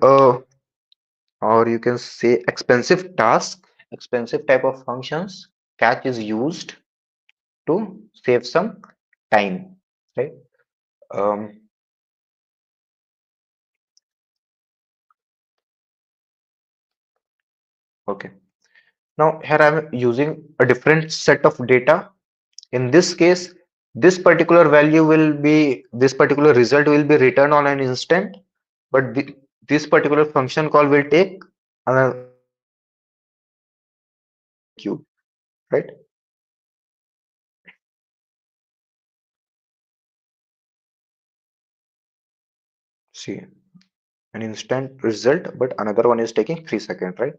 or you can say expensive task, expensive type of functions, catch is used to save some time, right? Um, okay. Now here I'm using a different set of data. In this case, this particular result will be returned on an instant, but this particular function call will take another queue, right? See, an instant result, but another one is taking 3 seconds, right?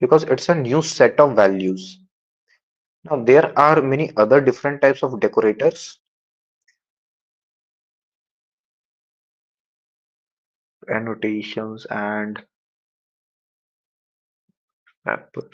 Because it's a new set of values. Now there are many other different types of decorators, annotations and wrapper.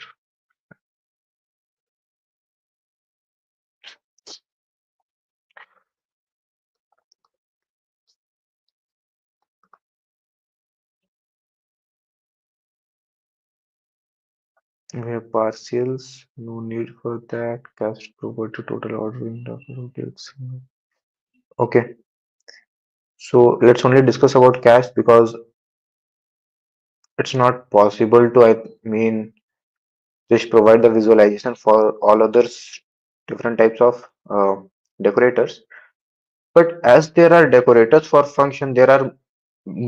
We have partials, no need for that. Cast property total ordering rotates. Okay, so let's only discuss about cache because it's not possible to, I mean, just provide the visualization for all others different types of decorators. But as there are decorators for function, there are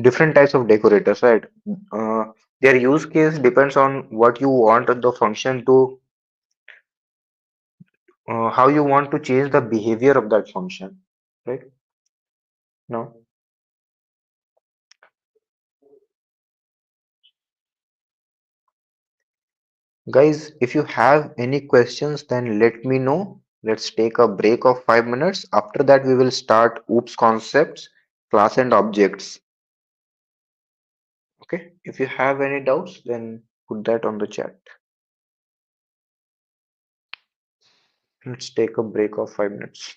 different types of decorators, right? Uh, their use case depends on what you want the function to, how you want to change the behavior of that function, right? Now, guys, if you have any questions, then let me know. Let's take a break of 5 minutes. After that, we will start OOPS concepts, class and objects. Okay. If you have any doubts, then put that on the chat. Let's take a break of 5 minutes.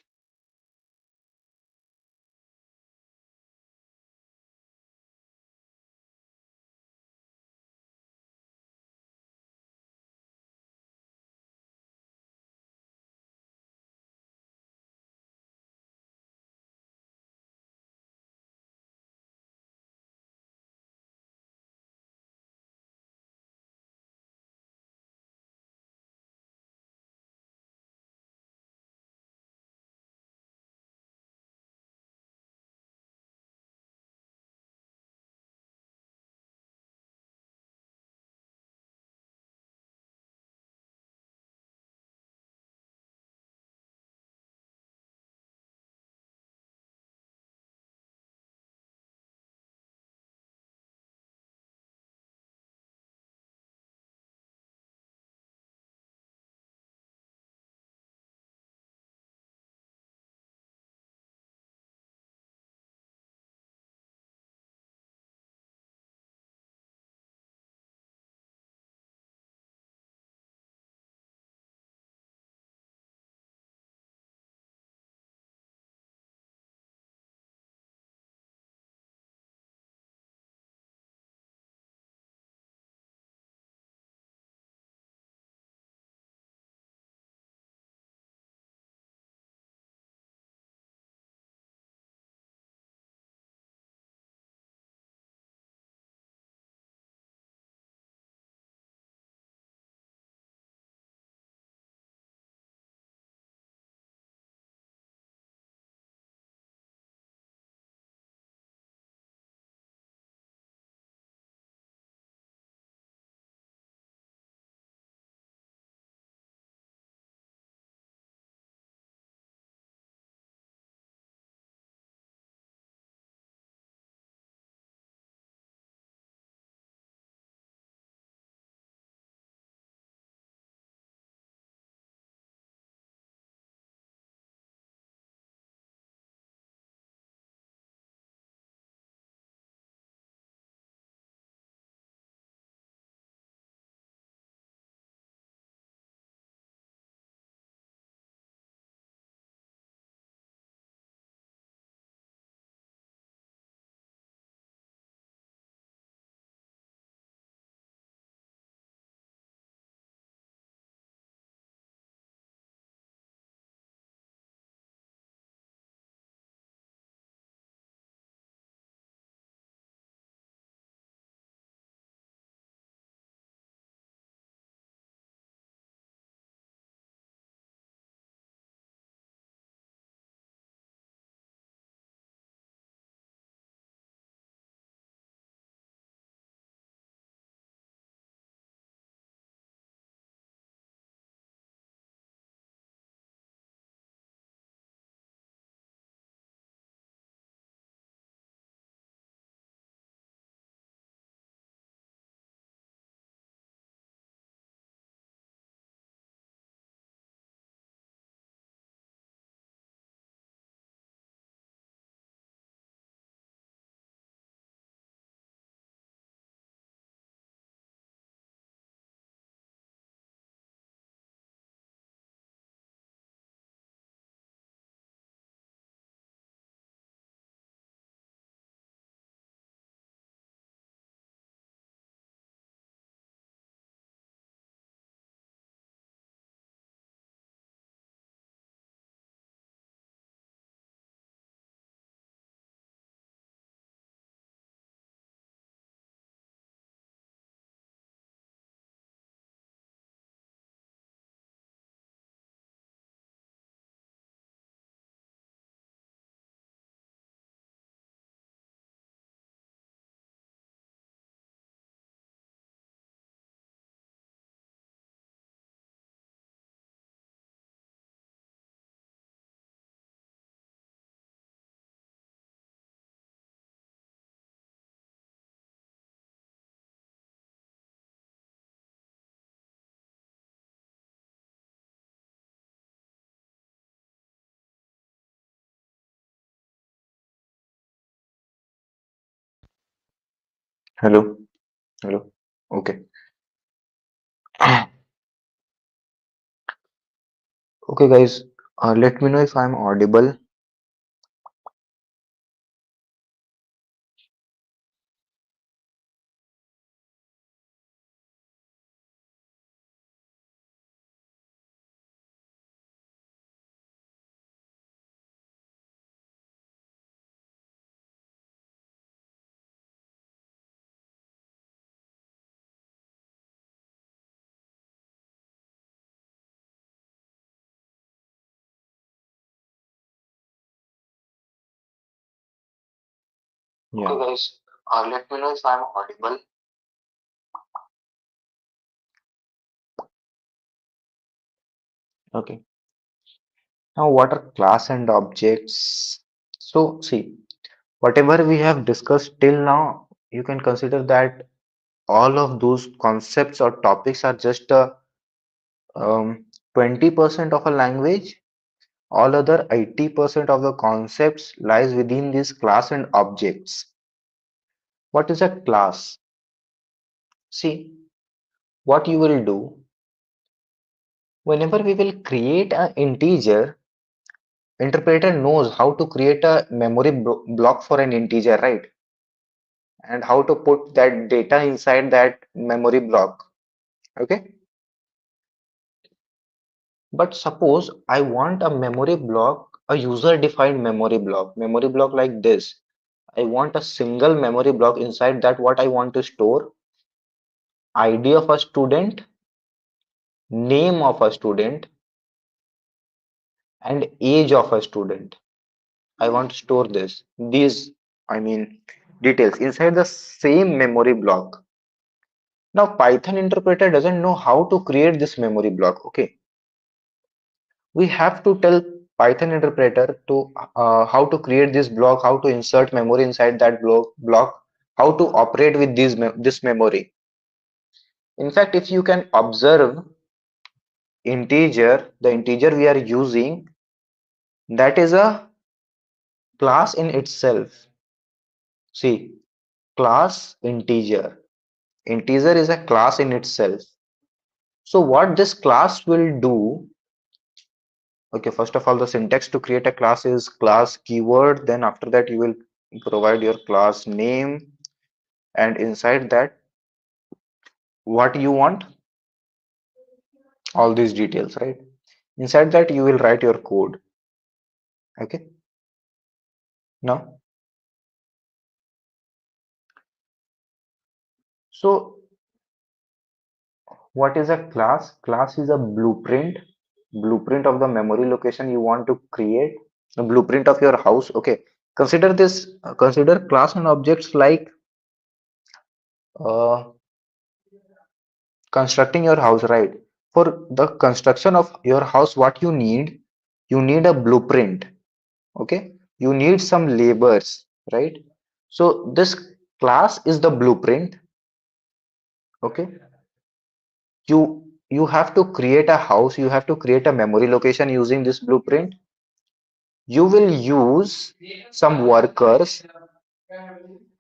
Hello, hello. Okay. Okay, guys. Let me know if I'm audible. Yeah. Okay, guys. Let me know if I'm audible. Okay. Now, what are class and objects? So, see, whatever we have discussed till now, you can consider that all of those concepts or topics are just a 20% of a language. All other 80% of the concepts lies within this class and objects. What is a class? See, what you will do whenever we will create an integer, interpreter knows how to create a memory block for an integer, right? And how to put that data inside that memory block. Okay. But suppose I want a memory block, a user defined memory block like this. I want a single memory block inside that what I want to store ID of a student, name of a student, and age of a student. I want to store these, I mean, details inside the same memory block. Now, Python interpreter doesn't know how to create this memory block. Okay, we have to tell Python interpreter to how to create this block, how to insert memory inside that block, how to operate with this memory. In fact, if you can observe integer, the integer we are using, that is a class in itself. See, class integer. Integer is a class in itself. So what this class will do, okay, first of all, the syntax to create a class is class keyword. Then after that, you will provide your class name, and inside that, what you want, all these details, right? Inside that, you will write your code. Okay. Now, so what is a class? Class is a blueprint of the memory location you want to create, a blueprint of your house. Okay. Consider this, consider class and objects like uh, constructing your house, right? For the construction of your house, what you need a blueprint. Okay, you need some labors, right? So this class is the blueprint. Okay, you have to create a house, you have to create a memory location using this blueprint. You will use some workers,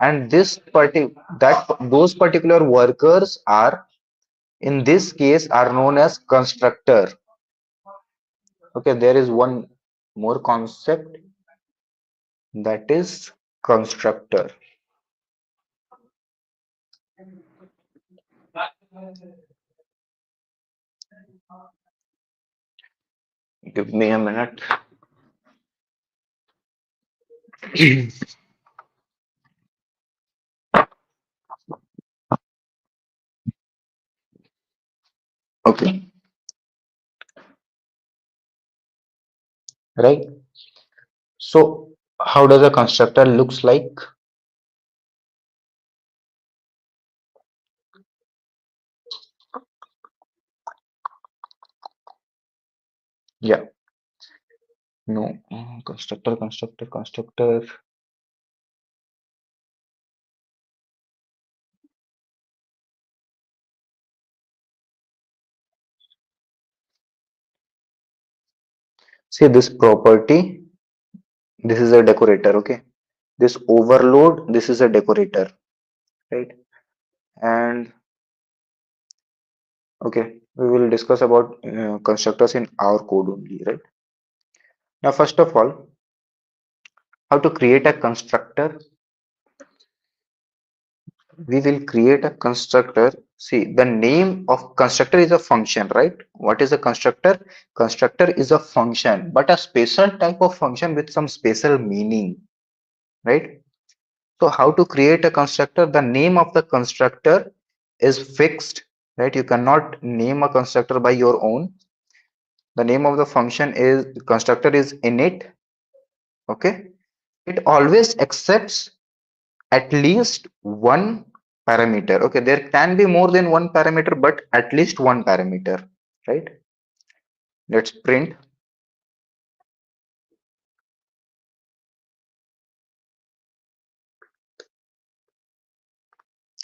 and those particular workers are, in this case, are known as constructor. Okay, there is one more concept, that is constructor. Give me a minute. Okay, right. So how does a constructor looks like? Yeah, no, constructor. See this property, this is a decorator. Okay, this overload, this is a decorator, right? And okay, we will discuss about constructors in our code only, right? Now, first of all, how to create a constructor. We will create a constructor. See, the name of constructor is a function, right? What is a constructor? Constructor is a function, but a special type of function with some special meaning, right? So how to create a constructor? The name of the constructor is fixed, right? You cannot name a constructor by your own. The name of the function is constructor is init. Okay. It always accepts at least one parameter. Okay, there can be more than one parameter, but at least one parameter, right? Let's print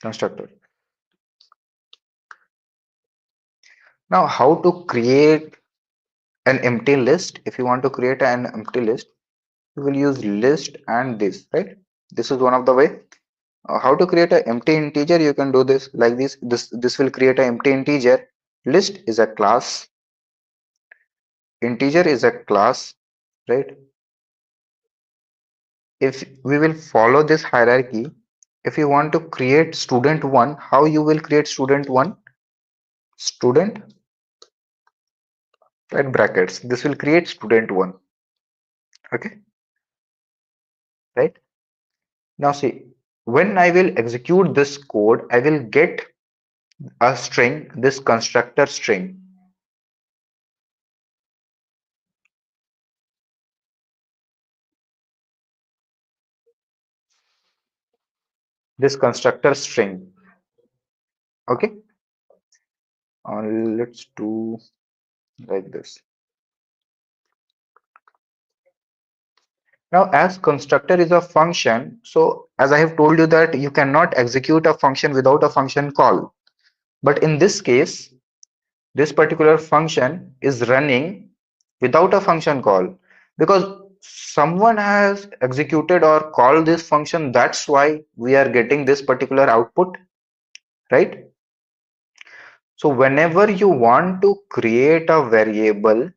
constructor. Now, how to create an empty list? If you want to create an empty list, you will use list and this, right? This is one of the way. How to create an empty integer? You can do this like this. This will create an empty integer. List is a class. Integer is a class, right? If we will follow this hierarchy, if you want to create student 1, how you will create student 1? Student, right, brackets, this will create student 1. Okay, right? Now see, when I will execute this code, I will get a string, this constructor string. This constructor string. Okay, let's do like this. Now, as constructor is a function, so as I have told you that you cannot execute a function without a function call. But in this case, this particular function is running without a function call because someone has executed or called this function. That's why we are getting this particular output, right? So whenever you want to create a variable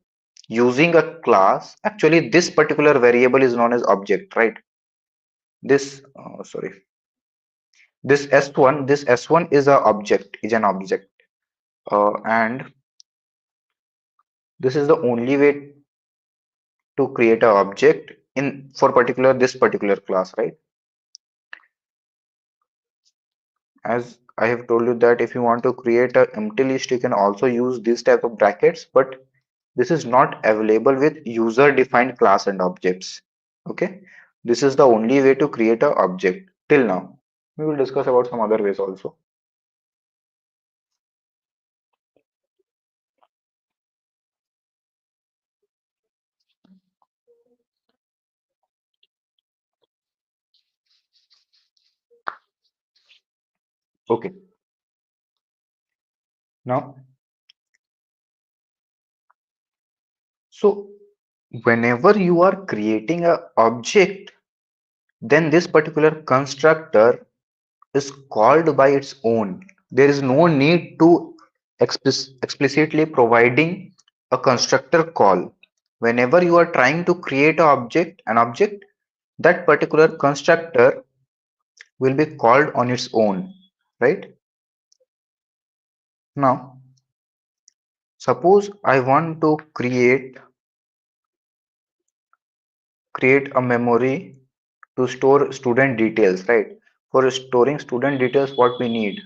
using a class, actually this particular variable is known as object, right? This sorry, this s1 is a object, is an object, and this is the only way to create a object in for particular this particular class, right? As I have told you that if you want to create a empty list, you can also use this type of brackets, but this is not available with user defined class and objects. Okay, this is the only way to create a object till now. We will discuss about some other ways also. Okay, now so whenever you are creating a object, then this particular constructor is called by its own. There is no need to explicitly providing a constructor call. Whenever you are trying to create an object, that particular constructor will be called on its own, right? Now, suppose I want to create a memory to store student details, right? For storing student details, what we need?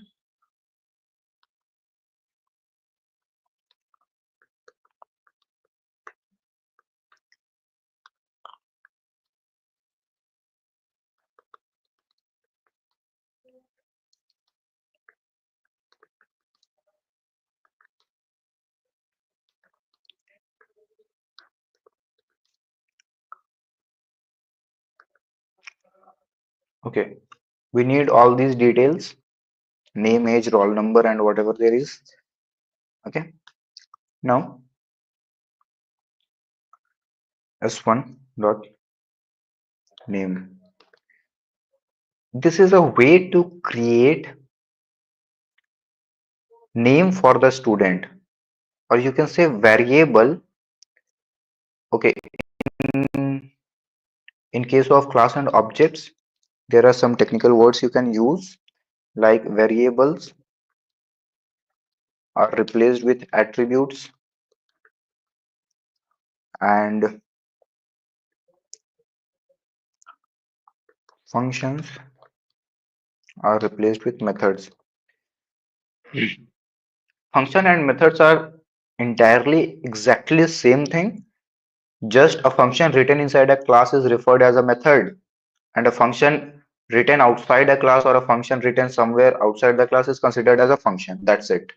Okay, we need all these details: name, age, roll number, and whatever there is. Okay, now s1 dot name. This is a way to create name for the student, or you can say variable. Okay, in, in case of class and objects, there are some technical words you can use, like variables are replaced with attributes, and functions are replaced with methods. Function and methods are entirely exactly same thing. Just a function written inside a class is referred as a method, and a function written outside a class or a function written somewhere outside the class is considered as a function. That's it.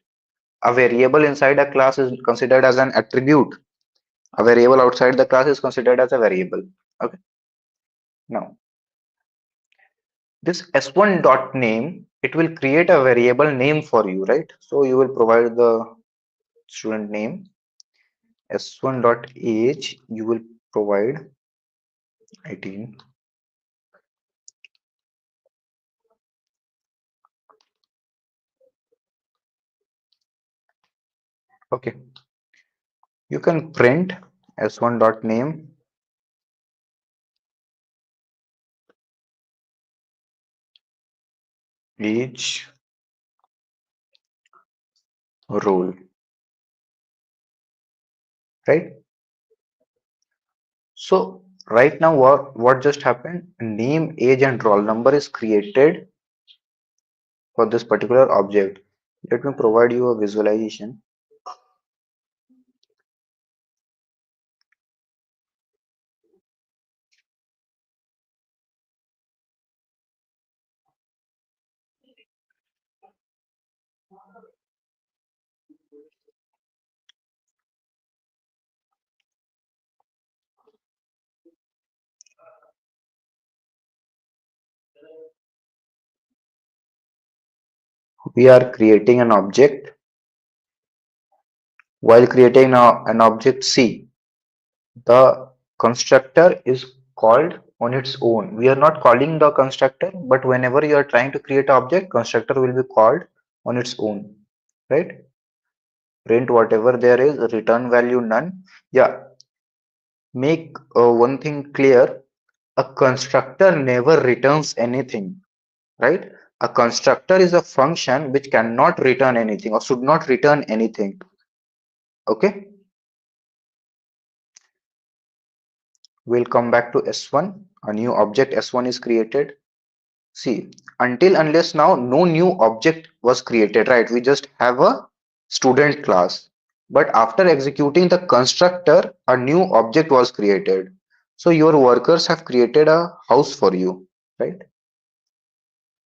A variable inside a class is considered as an attribute. A variable outside the class is considered as a variable. Okay. Now, this s1 dot name, it will create a variable name for you, right? So you will provide the student name s1 dot age. You will provide 18. Okay. You can print s1 dot name age role, right? So right now, what just happened? Name, age, and roll number is created for this particular object. Let me provide you a visualization. We are creating an object. While creating an object C, the constructor is called on its own. We are not calling the constructor, but whenever you are trying to create an object, constructor will be called on its own, right? Print whatever there is, return value none. Yeah, make one thing clear, a constructor never returns anything, right? A constructor is a function which cannot return anything or should not return anything. Okay, we'll come back to S1. A new object S1 is created. See, until unless now, no new object was created, right? We just have a student class. But after executing the constructor, a new object was created. So your workers have created a house for you, right?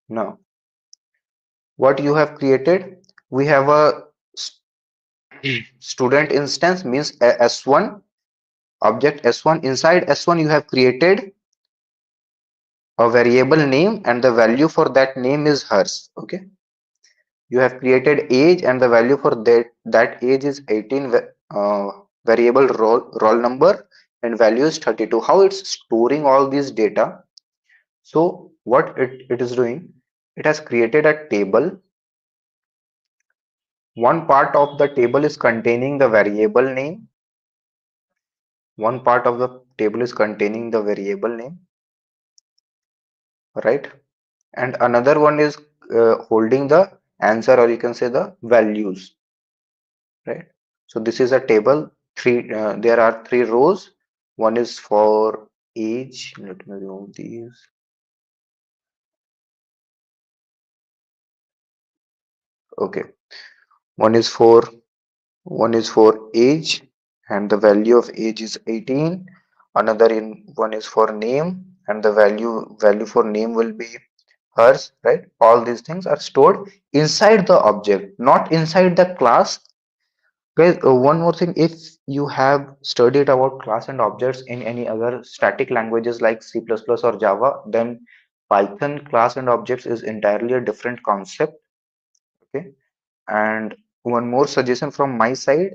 Now, what you have created, we have a student instance means a S1 object S1. Inside S1, you have created a variable name and the value for that name is hers. Okay. You have created age and the value for that age is 18, variable roll number and value is 32. How it's storing all these data? So what it is doing, it has created a table. One part of the table is containing the variable name. One part of the table is containing the variable name, right? And another one is holding the answer, or you can say the values, right? So this is a table. There are three rows. One is for age. Let me remove these. Okay. One is for age, and the value of age is 18. Another in one is for name, and the value for name will be hers, right? All these things are stored inside the object, not inside the class. Guys, one more thing, if you have studied about class and objects in any other static languages like C++ or Java, then Python class and objects is entirely a different concept. Okay. And one more suggestion from my side,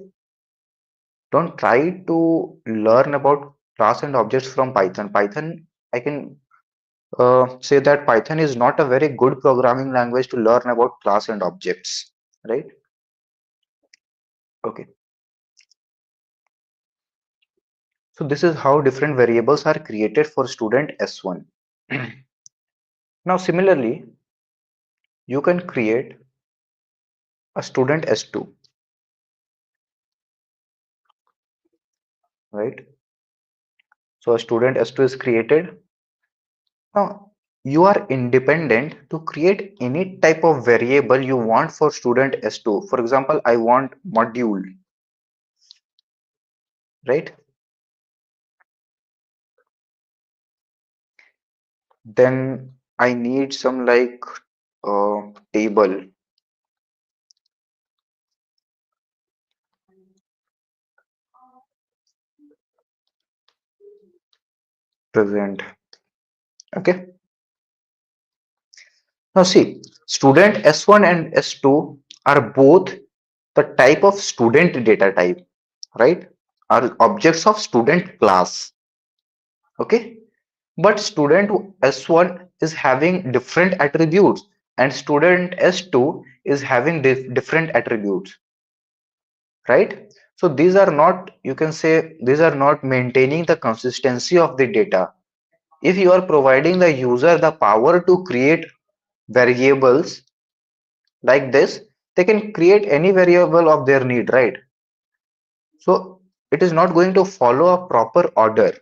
don't try to learn about class and objects from Python. I can say that Python is not a very good programming language to learn about class and objects, right? Okay, so this is how different variables are created for student S1. Now similarly, you can create a student S2, right? So a student S2 is created. Now you are independent to create any type of variable you want for student S2. For example, I want module, right? Then I need some like table present. Okay. Now see, student S1 and S2 are both the type of student data type, right? Are objects of student class. Okay. But student S1 is having different attributes and student S2 is having different attributes, right? So these are not, you can say, these are not maintaining the consistency of the data. If you are providing the user the power to create variables like this, they can create any variable of their need, right? So it is not going to follow a proper order.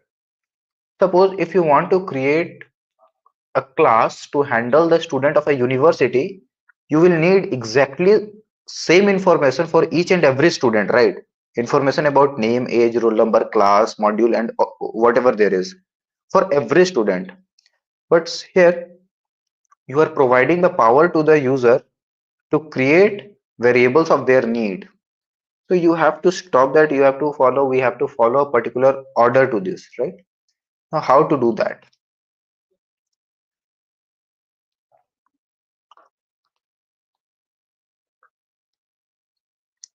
Suppose if you want to create a class to handle the student of a university, you will need exactly same information for each and every student, right? Information about name, age, roll number, class, module, and whatever there is for every student. But here you are providing the power to the user to create variables of their need. So you have to stop that. You have to follow. We have to follow a particular order to this, right? Now, how to do that?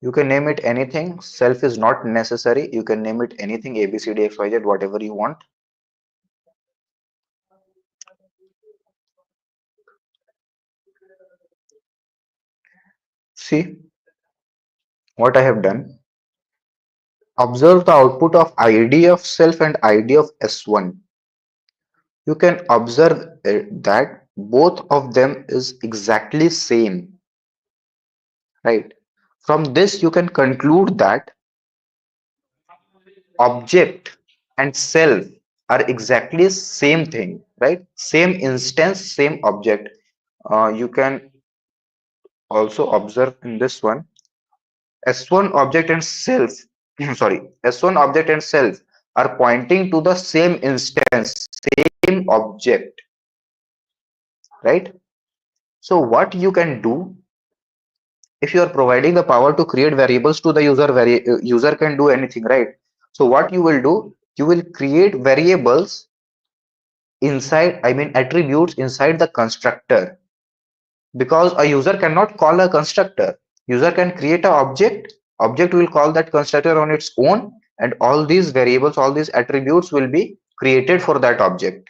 You can name it anything. Self is not necessary. You can name it anything, A, B, C, D, X, Y, Z, whatever you want. See what I have done. Observe the output of ID of self and ID of S1. You can observe that both of them is exactly same, right? From this, you can conclude that object and self are exactly same thing, right? Same instance, same object. You can also observe in this one S1 object and self, sorry, S1 object and self are pointing to the same instance, same object, right? So what you can do, if you are providing the power to create variables to the user, user can do anything, right? So what you will do, you will create variables inside, I mean attributes inside the constructor, because a user cannot call a constructor. User can create an object will call that constructor on its own, and all these variables, all these attributes will be created for that object,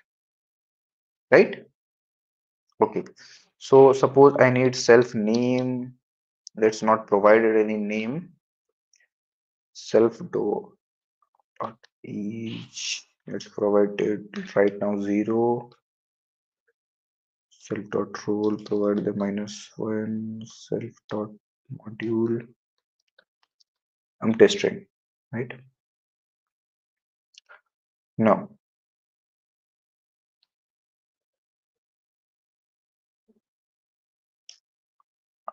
right? Okay, so suppose I need self name. Let's not provided any name. Self dot each, let's provide it right now 0. Self dot role, provide the -1. Self dot module, I'm testing, right? Now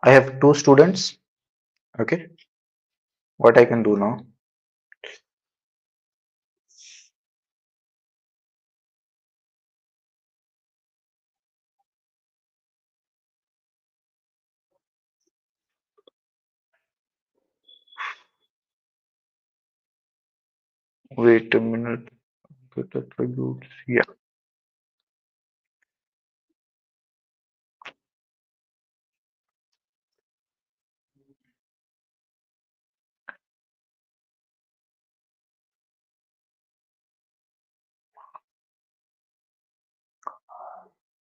I have two students. Okay, what I can do now? Wait a minute. Get attributes. Yeah.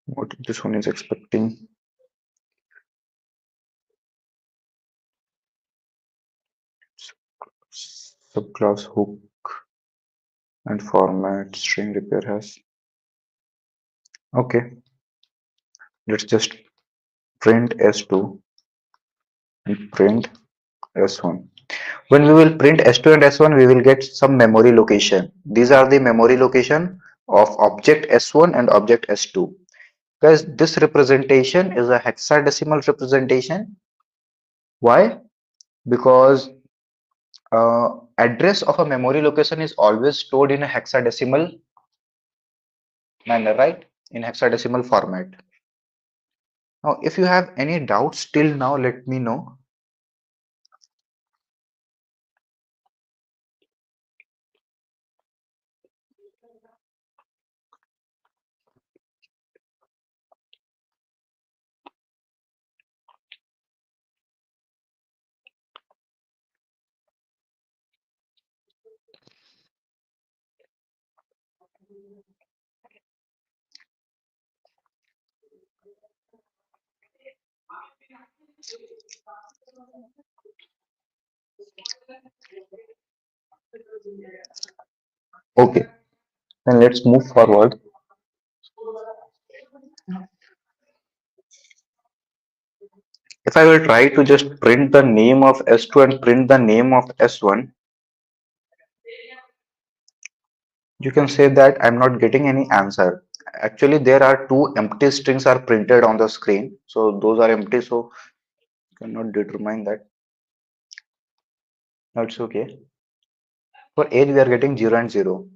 What this one is expecting. subclass hook and format string repair has. Okay, let's just print s2 and print s1. When we will print s2 and s1, we will get some memory location. These are the memory location of object s1 and object s2. Guys, this representation is a hexadecimal representation. Why? Because address of a memory location is always stored in a hexadecimal manner, right? In hexadecimal format. Now, if you have any doubts till now, let me know. Okay, then let's move forward. If I will try to just print the name of S2 and print the name of S1, you can say that I'm not getting any answer. Actually, there are two empty strings are printed on the screen. So those are empty, so cannot determine that. That's okay. For age, we are getting 0 and 0.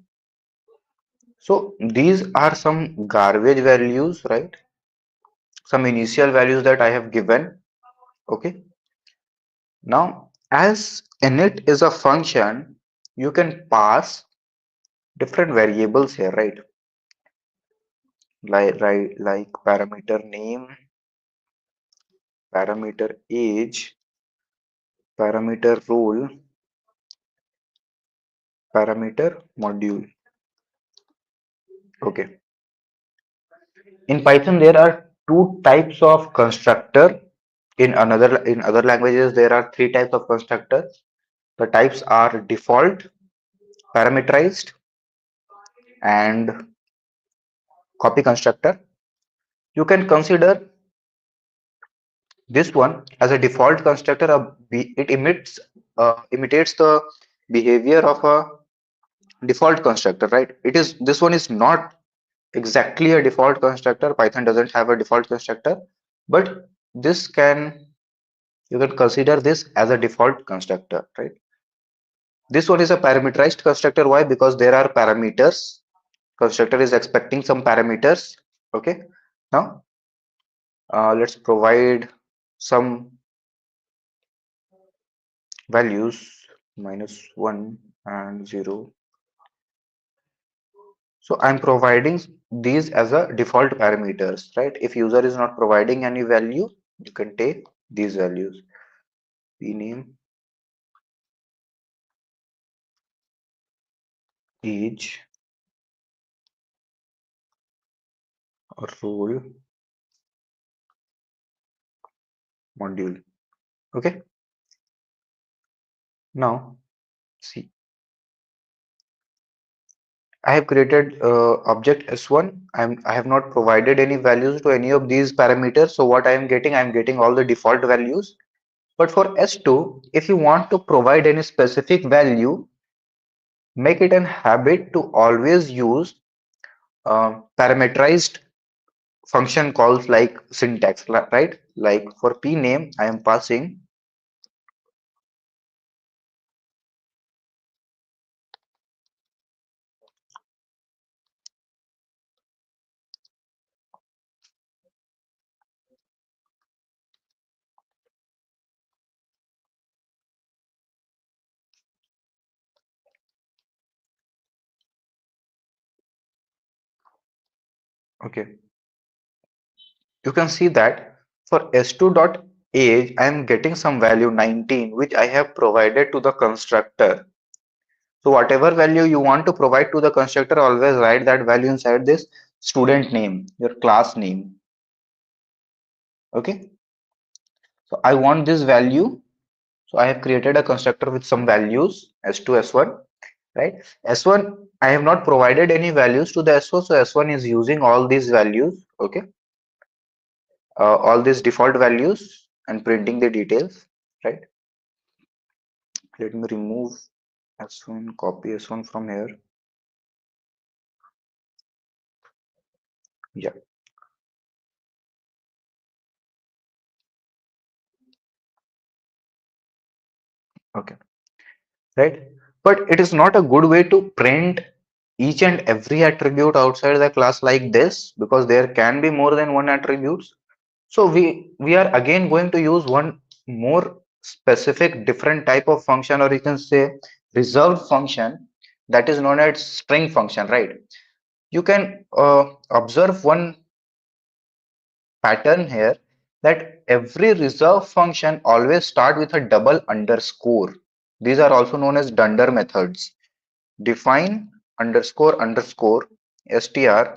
So these are some garbage values, right? Some initial values that I have given. Okay. Now, as init is a function, you can pass different variables here, right? Like parameter name, parameter age, parameter role, parameter module. Okay. In Python, there are two types of constructor. In other languages, there are three types of constructor. The types are default, parameterized, and copy constructor. You can consider this one as a default constructor. It imitates the behavior of a default constructor, right? This one is not exactly a default constructor. Python doesn't have a default constructor, but this can you can consider this as a default constructor, right? This one is a parameterized constructor. Why? Because there are parameters. Constructor is expecting some parameters. Okay. Now let's provide some values -1 and 0. So I'm providing these as a default parameters, right? If user is not providing any value, you can take these values. Name, age, role, module. Okay. Now see, I have created object s1. I have not provided any values to any of these parameters. So what I'm getting all the default values. But for s2, if you want to provide any specific value, make it an habit to always use parameterized function calls like syntax, right? Like for p name, I am passing. Okay, you can see that for s2 dot age, I am getting some value 19, which I have provided to the constructor. So whatever value you want to provide to the constructor, always write that value inside this student name, your class name. Okay. So I want this value So I have created a constructor with some values s2, s1, right? S1, I have not provided any values to the S1, so S1 is using all these values, okay? All these default values and printing the details, right? Let me remove S1, copy S1 from here. Yeah, okay, right? But it is not a good way to print each and every attribute outside the class like this, because there can be more than one attributes. So we are again going to use one more specific different type of function, or you can say reserved function, that is known as string function, right? You can observe one pattern here, that every reserve function always start with a double underscore. These are also known as dunder methods. Define underscore underscore str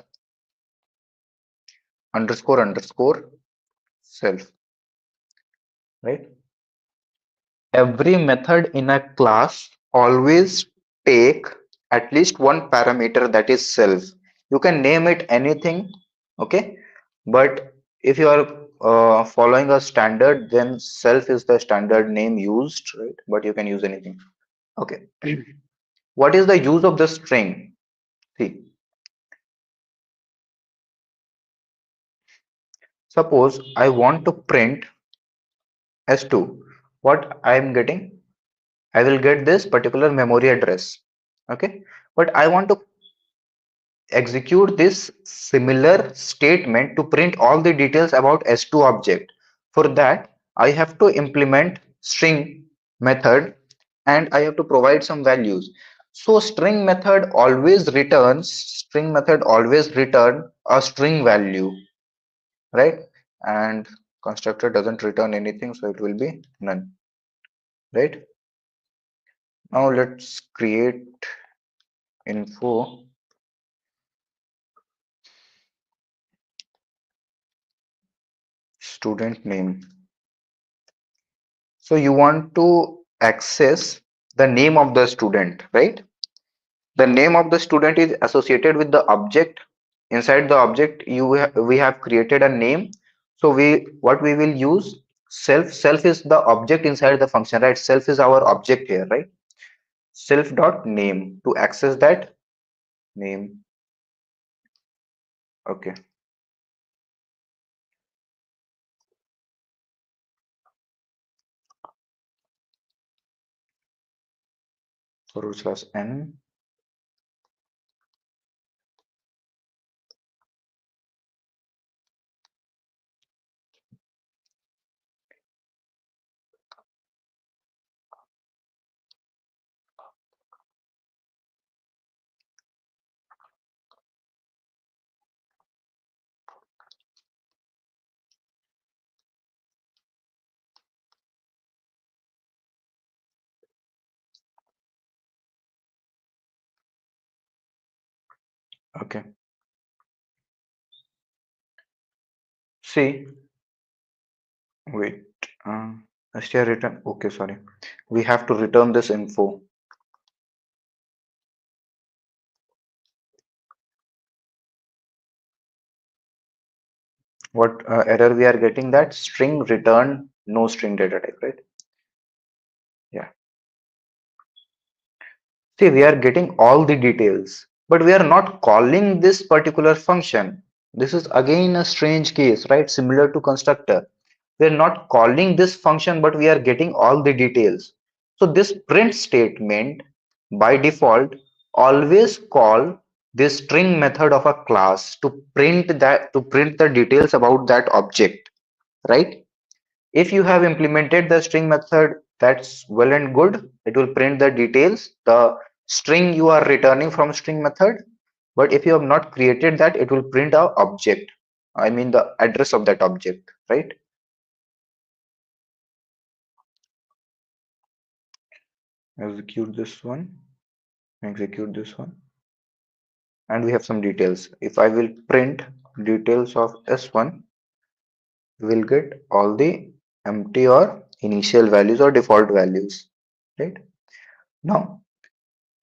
underscore underscore self, right? Every method in a class always take at least one parameter, that is self. You can name it anything, okay? But if you are following a standard, then self is the standard name used, right? But you can use anything. Okay. What is the use of the string? See, suppose I want to print S2. What I am getting? I will get this particular memory address. Okay. But I want to execute this similar statement to print all the details about S2 object. For that, I have to implement string method and I have to provide some values. So string method always return a string value, right? And constructor doesn't return anything, so it will be none, right? Now let's create info student name. So you want to access the name of the student, right? The name of the student is associated with the object. Inside the object, we have created a name. So what we will use, self is the object inside the function, right? Self is our object here, right? Self dot name to access that name. Okay. Forward slash n. Okay. See, wait. Uh, str return. Okay, sorry. We have to return this info. What error we are getting? That string return no string data type, right? Yeah. See, we are getting all the details, but we are not calling this particular function. This is again a strange case, right? Similar to constructor. We are not calling this function, but we are getting all the details. So this print statement by default always call this string method of a class to print the details about that object, right? If you have implemented the string method, that's well and good. It will print the details, the string you are returning from string method. But if you have not created that, it will print a object. I mean the address of that object, right? Execute this one, execute this one, and we have some details. If I will print details of S1, we will get all the empty or initial values or default values, right? Now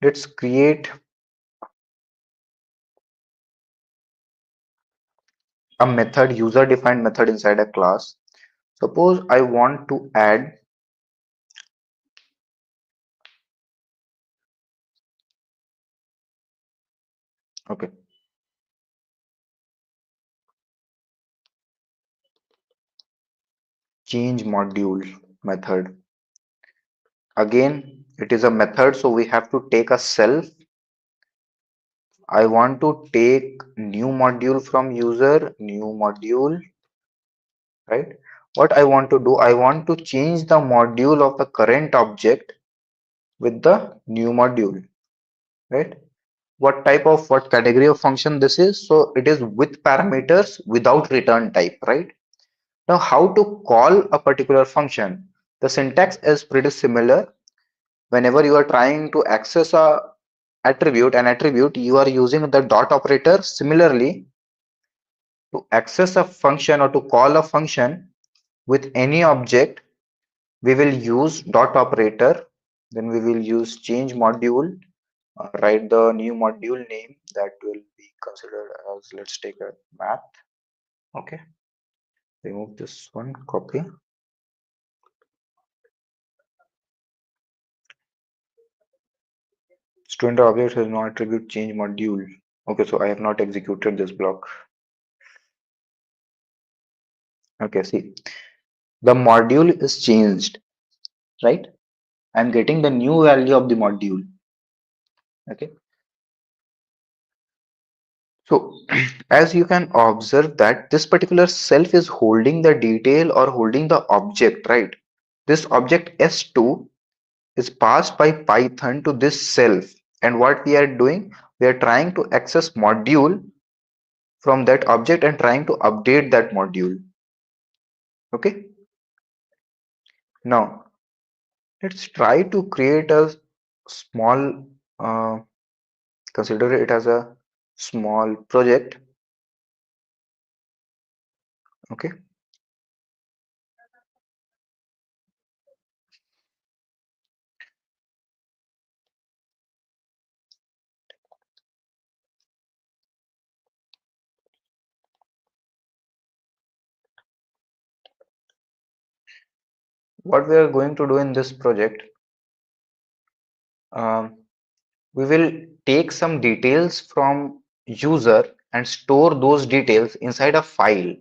let's create a method, user defined method inside a class. Suppose I want to add, okay, change module method. Again, it is a method, so we have to take a self. I want to take new module from user, new module, right? What I want to do, I want to change the module of the current object with the new module, right? What type of, what category of function this is? So it is with parameters without return type, right? Now, how to call a particular function? The syntax is pretty similar. Whenever you are trying to access a an attribute, you are using the dot operator. Similarly, to access a function or to call a function with any object, we will use dot operator. Then we will use change module, write the new module name that will be considered as, let's take a math. Okay, remove this one, copy. Student object has no attribute change module. Okay, so I have not executed this block. Okay, see, the module is changed, right? I'm getting the new value of the module. Okay, so as you can observe that this particular self is holding the detail or holding the object, right? This object S2 is passed by Python to this self, and what we are doing, we are trying to access module from that object and trying to update that module. Okay, now let's try to create a small, uh, consider it as a small project. Okay, what we are going to do in this project, um, we will take some details from user and store those details inside a file,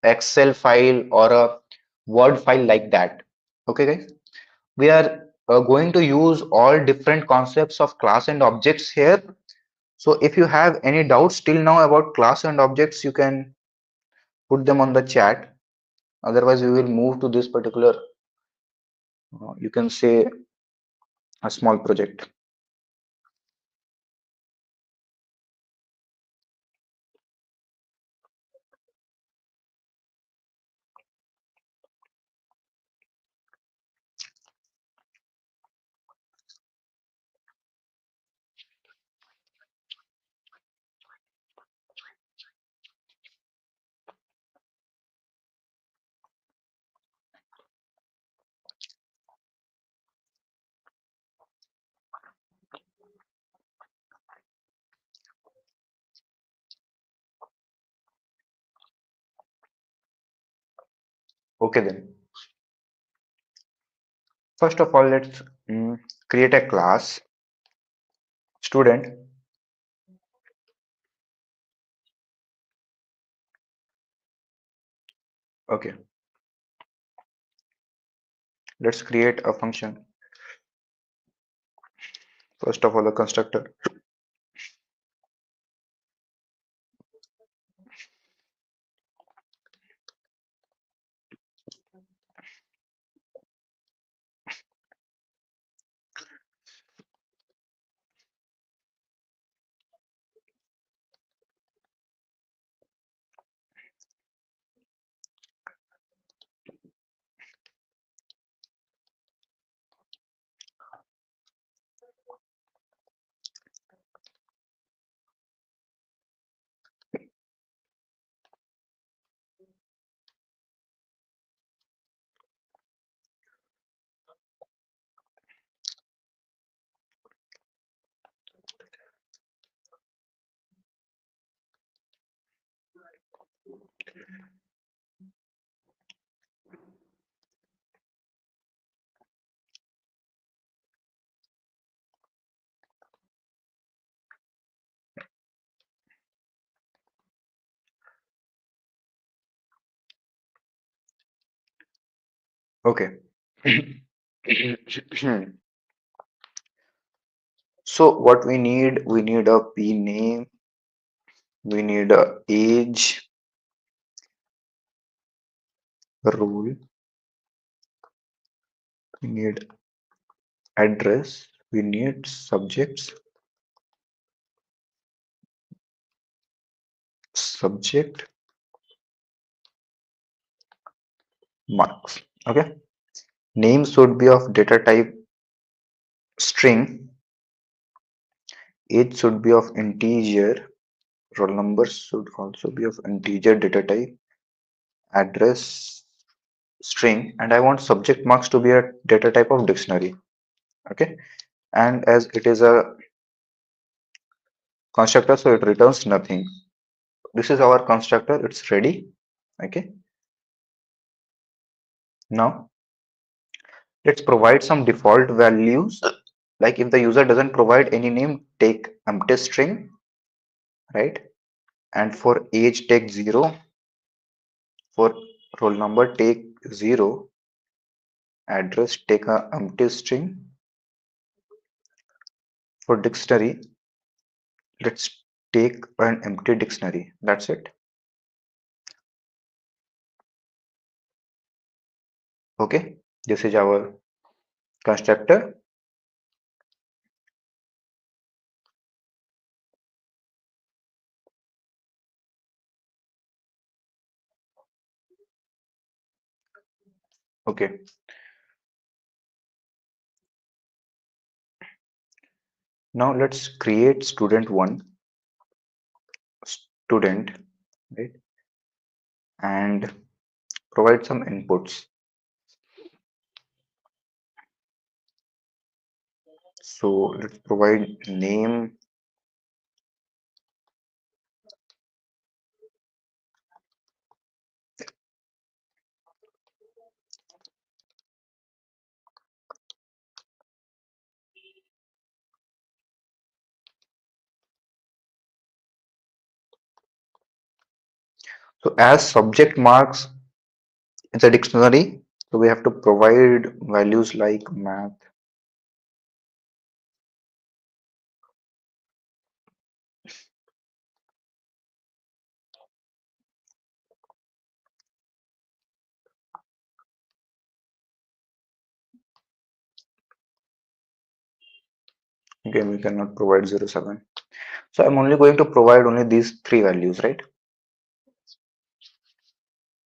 Excel file or a Word file like that. Okay, guys, we are going to use all different concepts of class and objects here. So if you have any doubts till now about class and objects, you can put them on the chat. Otherwise, we will move to this particular, you can say, a small project. Okay, then. First of all, let's create a class student. Okay, let's create a function. First of all, a constructor. Okay. So what we need a p name, we need a age, role, we need address, we need subjects, subject, marks. Okay. Name should be of data type string, age should be of integer, roll number should also be of integer data type, address string, and I want subject marks to be a data type of dictionary. Okay. And as it is a constructor, so it returns nothing. This is our constructor, it's ready. Okay. Now let's provide some default values. Like if the user doesn't provide any name, take empty string, right? And for age, take 0. For roll number, take 0. Address, take a empty string. For dictionary, let's take an empty dictionary. That's it. Okay. This is our constructor. Okay. Now let's create student one, student, right? And provide some inputs. So let's provide name. So as subject marks, it's a dictionary. So we have to provide values like math. Again, we cannot provide 07. So I'm only going to provide only these three values, right?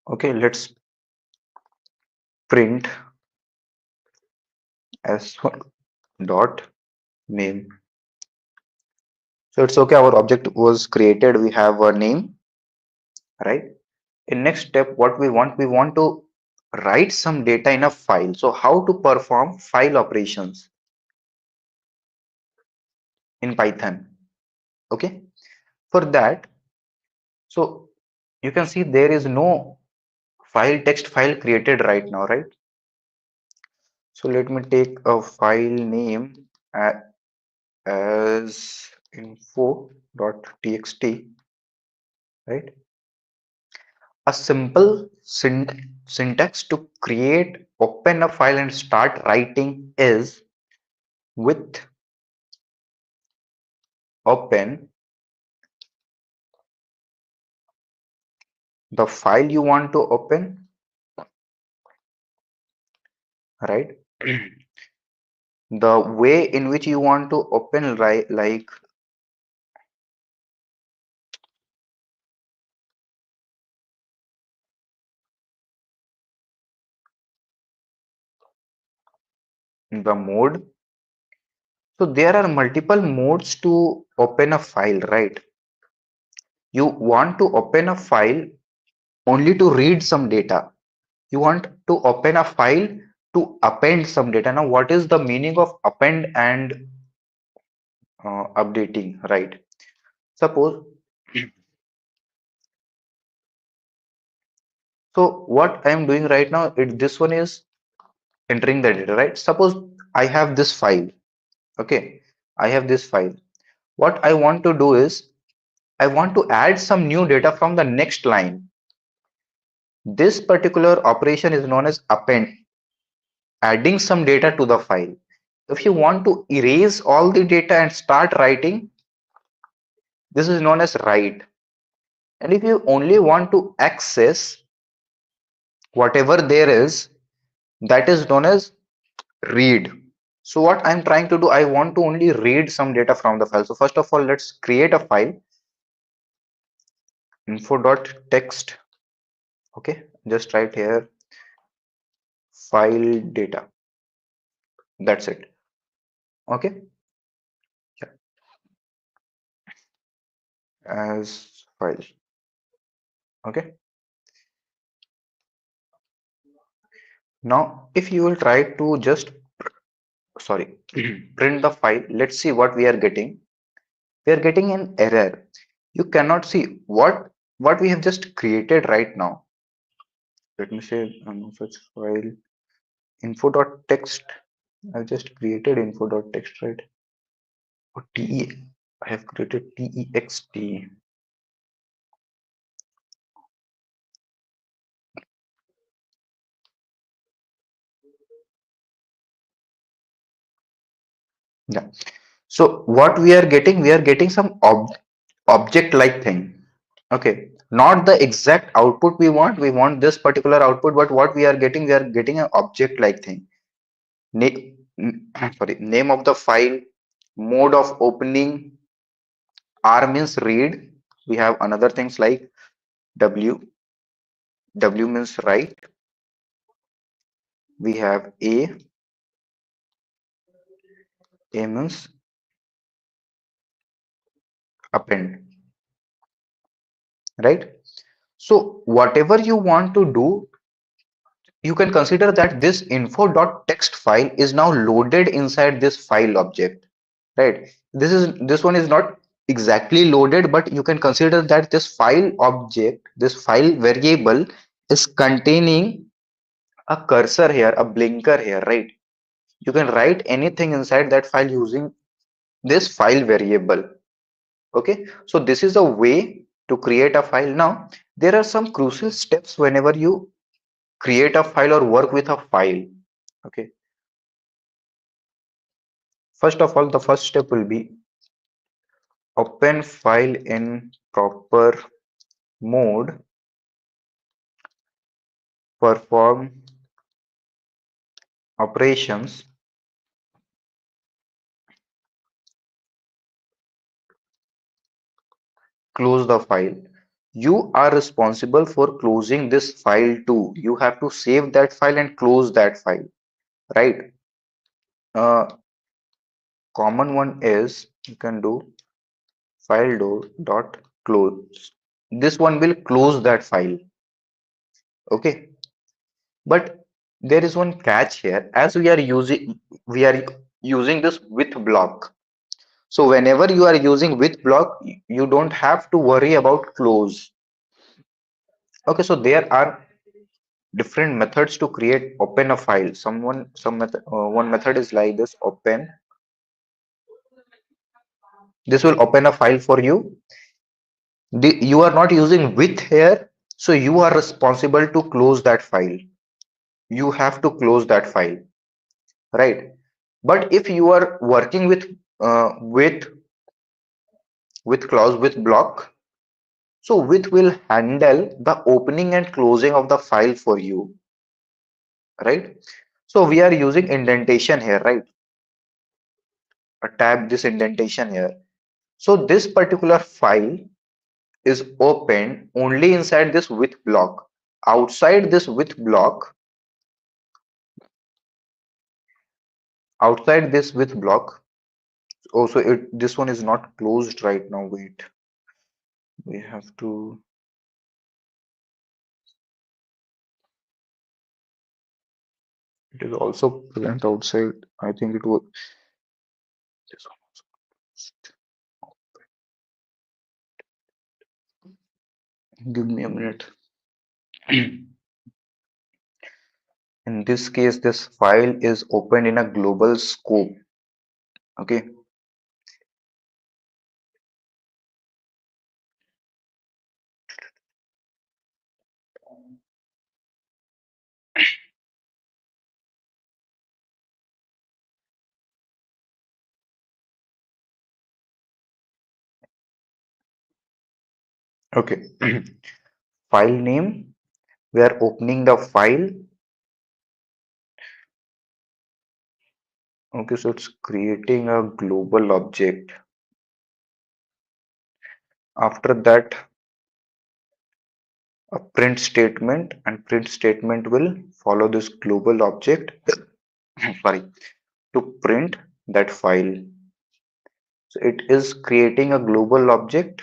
Okay, let's print s1 dot name. So it's okay. Our object was created. We have a name, right? In next step, what we want to write some data in a file. So how to perform file operations in Python? Okay. For that, so you can see there is no file text file created right now, right? So let me take a file name as info.txt, right? A simple syntax to create, open a file and start writing is with open the file you want to open, right? The way in which you want to open, right? Like the mode. So there are multiple modes to open a file, right? You want to open a file only to read some data. You want to open a file to append some data. Now, what is the meaning of append and updating, right? Suppose So what I am doing right now, this one is entering the data, right? Suppose I have this file. Okay, I have this file. What I want to do is I want to add some new data from the next line. This particular operation is known as append, adding some data to the file. If you want to erase all the data and start writing, this is known as write. And if you only want to access whatever there is, that is known as read. So what I'm trying to do, I want to only read some data from the file. So first of all, let's create a file, info.txt. Okay, just write here file data. That's it. Okay, yeah, as file. Okay, now if you will try to just sorry print the file, let's see what we are getting. We are getting an error. You cannot see what we have just created right now. Let me say such file info.txt. I've just created info.txt, right? Or te, I have created text. Yeah, so what we are getting some object like thing. Okay, not the exact output we want this particular output, but what we are getting an object like thing. Sorry, name of the file, mode of opening, r means read. We have another things like w, w means write. We have a means append, right? So whatever you want to do, you can consider that this info.txt file is now loaded inside this file object, right? This one is not exactly loaded, but you can consider that this file object, this file variable is containing a cursor here, a blinker here, right? You can write anything inside that file using this file variable. Okay, so this is a way to create a file. Now there are some crucial steps whenever you create a file or work with a file. Okay, first of all, the first step will be open file in proper mode, perform operations, close the file. You are responsible for closing this file too. You have to save that file and close that file, right? Common one is you can do file door dot close. This one will close that file. Okay, but there is one catch here. As we are using this with block. So whenever you are using with block, you don't have to worry about close. Okay, so there are different methods to create open a file. Some method, one method is like this: open. This will open a file for you. You are not using with here, so you are responsible to close that file. You have to close that file, right? But if you are working uh, with clause with block, so with will handle the opening and closing of the file for you, right? So we are using indentation here, right? A tab, this indentation here. So this particular file is opened only inside this with block. Outside this with block, outside this with block. Also, this one is not closed right now. Wait, we have to. It is also present outside. I think it was this one also. Give me a minute. In this case, this file is opened in a global scope. Okay. Okay. File name. We are opening the file. Okay, so it's creating a global object. After that, a print statement, and print statement will follow this global object. Sorry, to print that file. So it is creating a global object,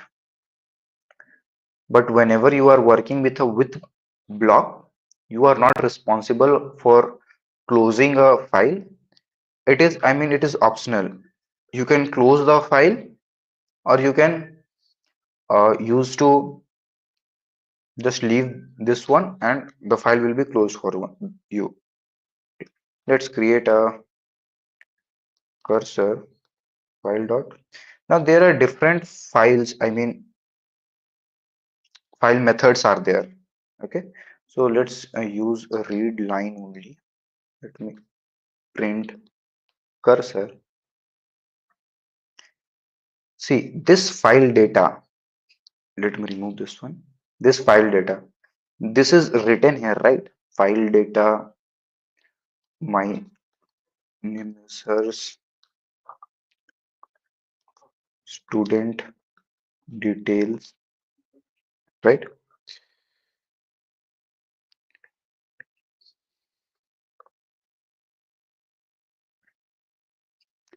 but whenever you are working with a with block, you are not responsible for closing a file. It is, I mean, it is optional. You can close the file, or you can use to just leave this one and the file will be closed for you. Let's create a cursor file dot. Now there are different files, I mean file methods are there. Okay, so let's use a read line only. Let me print cursor. See this file data. Let me remove this one. This file data. This is written here, right? File data. My name is student details, right?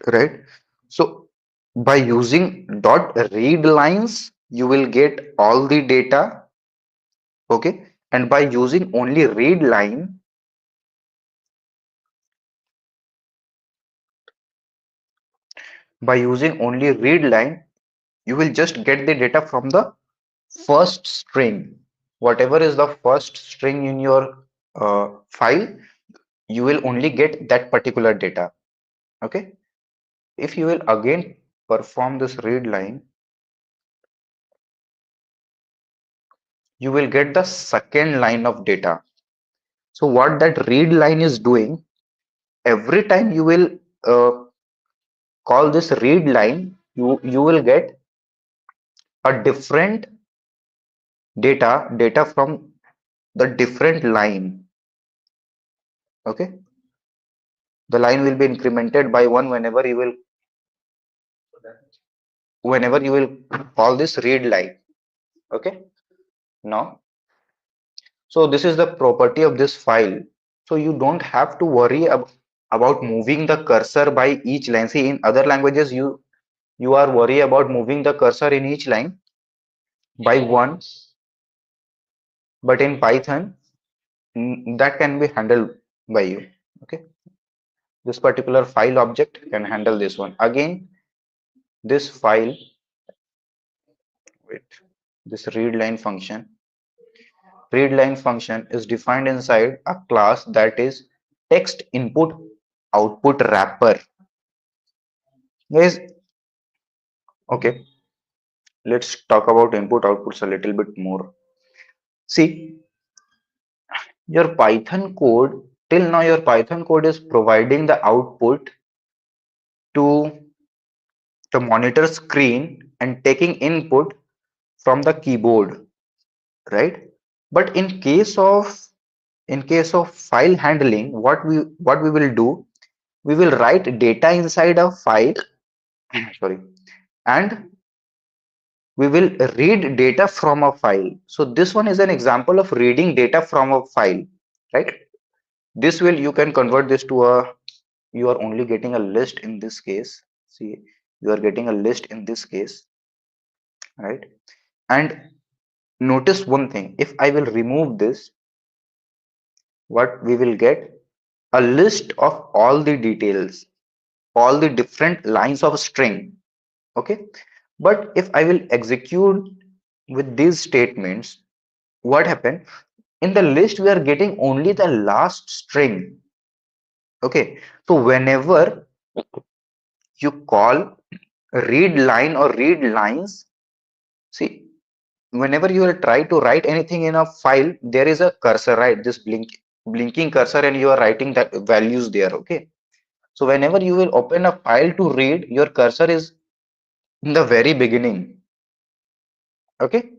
Right. So by using dot read lines, you will get all the data. Okay. And by using only read line, by using only read line, you will just get the data from the first string. Whatever is the first string in your file, you will only get that particular data. Okay. If you will again perform this read line, you will get the second line of data. So what that read line is doing, every time you will call this read line, you will get a different data from the different line. Okay, the line will be incremented by one whenever you will call this read line. Okay, now so this is the property of this file. So you don't have to worry about moving the cursor by each line. See, in other languages you are worry about moving the cursor in each line by one, but in Python that can be handled by you. Okay, this particular file object can handle this one. Again, this file, wait, this readline function is defined inside a class that is text input output wrapper. Guys, okay, let's talk about input outputs a little bit more. See, your Python code, till now your Python code is providing the output to the monitor screen and taking input from the keyboard, right? But in case of file handling, what we will do, we will write data inside a file, sorry, and we will read data from a file. So this one is an example of reading data from a file, right? This will, you can convert this to a, you are only getting a list in this case. See, you are getting a list in this case, right? And notice one thing, if I will remove this, what we will get, a list of all the details, all the different lines of string. Okay, but if I will execute with these statements, what happened, in the list we are getting only the last string. Okay, so whenever you call read line or read lines, see, whenever you will try to write anything in a file, there is a cursor, right? This blinking cursor, and you are writing that values there. Okay, so whenever you will open a file to read, your cursor is in the very beginning. Okay,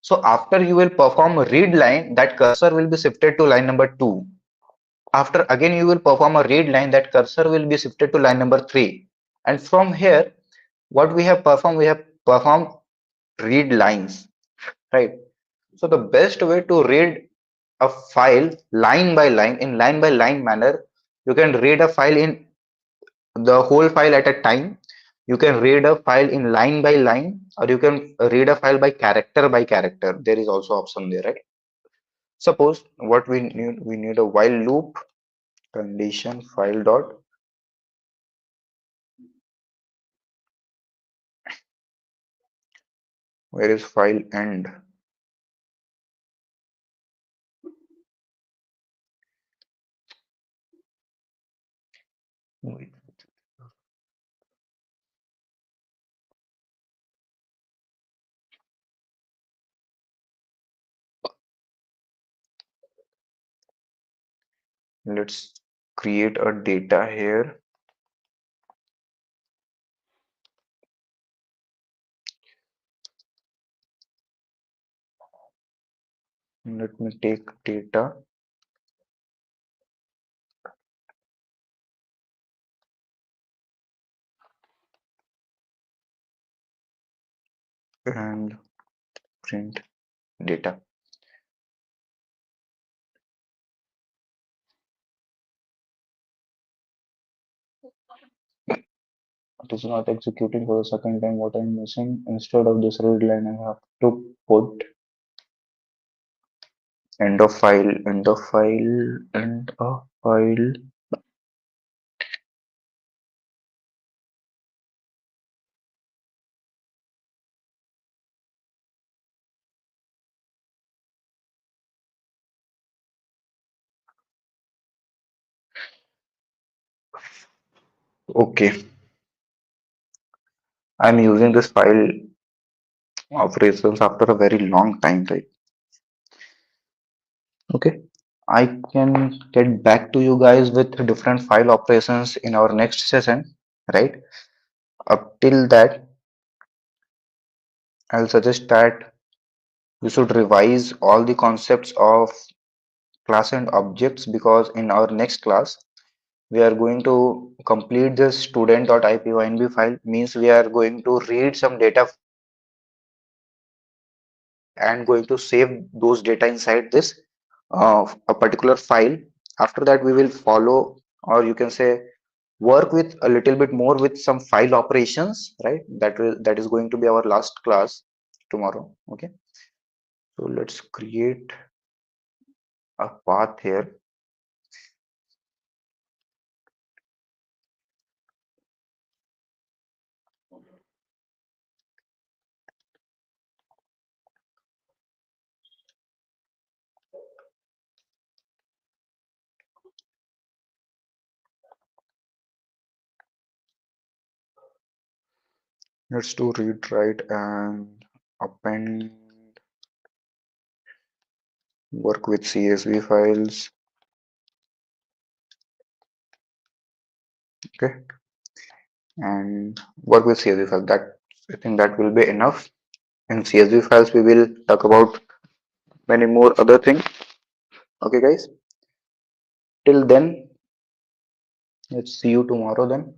so after you will perform a read line, that cursor will be shifted to line number 2. After again you will perform a read line, that cursor will be shifted to line number 3. And from here, what we have performed, we have performed read lines, right? So the best way to read a file line by line, in line by line manner, you can read a file in the whole file at a time. You can read a file in line by line, or you can read a file by character. There is also option there, right? Suppose what we need a while loop condition file dot, where is file end. Wait, let's create a data here. Let me take data and print data. It is not executing for the second time. What I'm missing, instead of this read line, I have to put end of file, end of file, end of file. Okay, I'm using this file operations after a very long time, right? Okay, I can get back to you guys with different file operations in our next session, right? Up till that, I'll suggest that you should revise all the concepts of class and objects, because in our next class we are going to complete this student.ipynb file. Means we are going to read some data and going to save those data inside this a particular file. After that we will follow, or you can say work with a little bit more with some file operations, right? That is going to be our last class tomorrow. Okay, so let's create a path here. Let's do read write and append, work with CSV files. Okay, and work with CSV file. That, I think that will be enough. In CSV files we will talk about many more other things. Okay guys, till then, let's see you tomorrow then.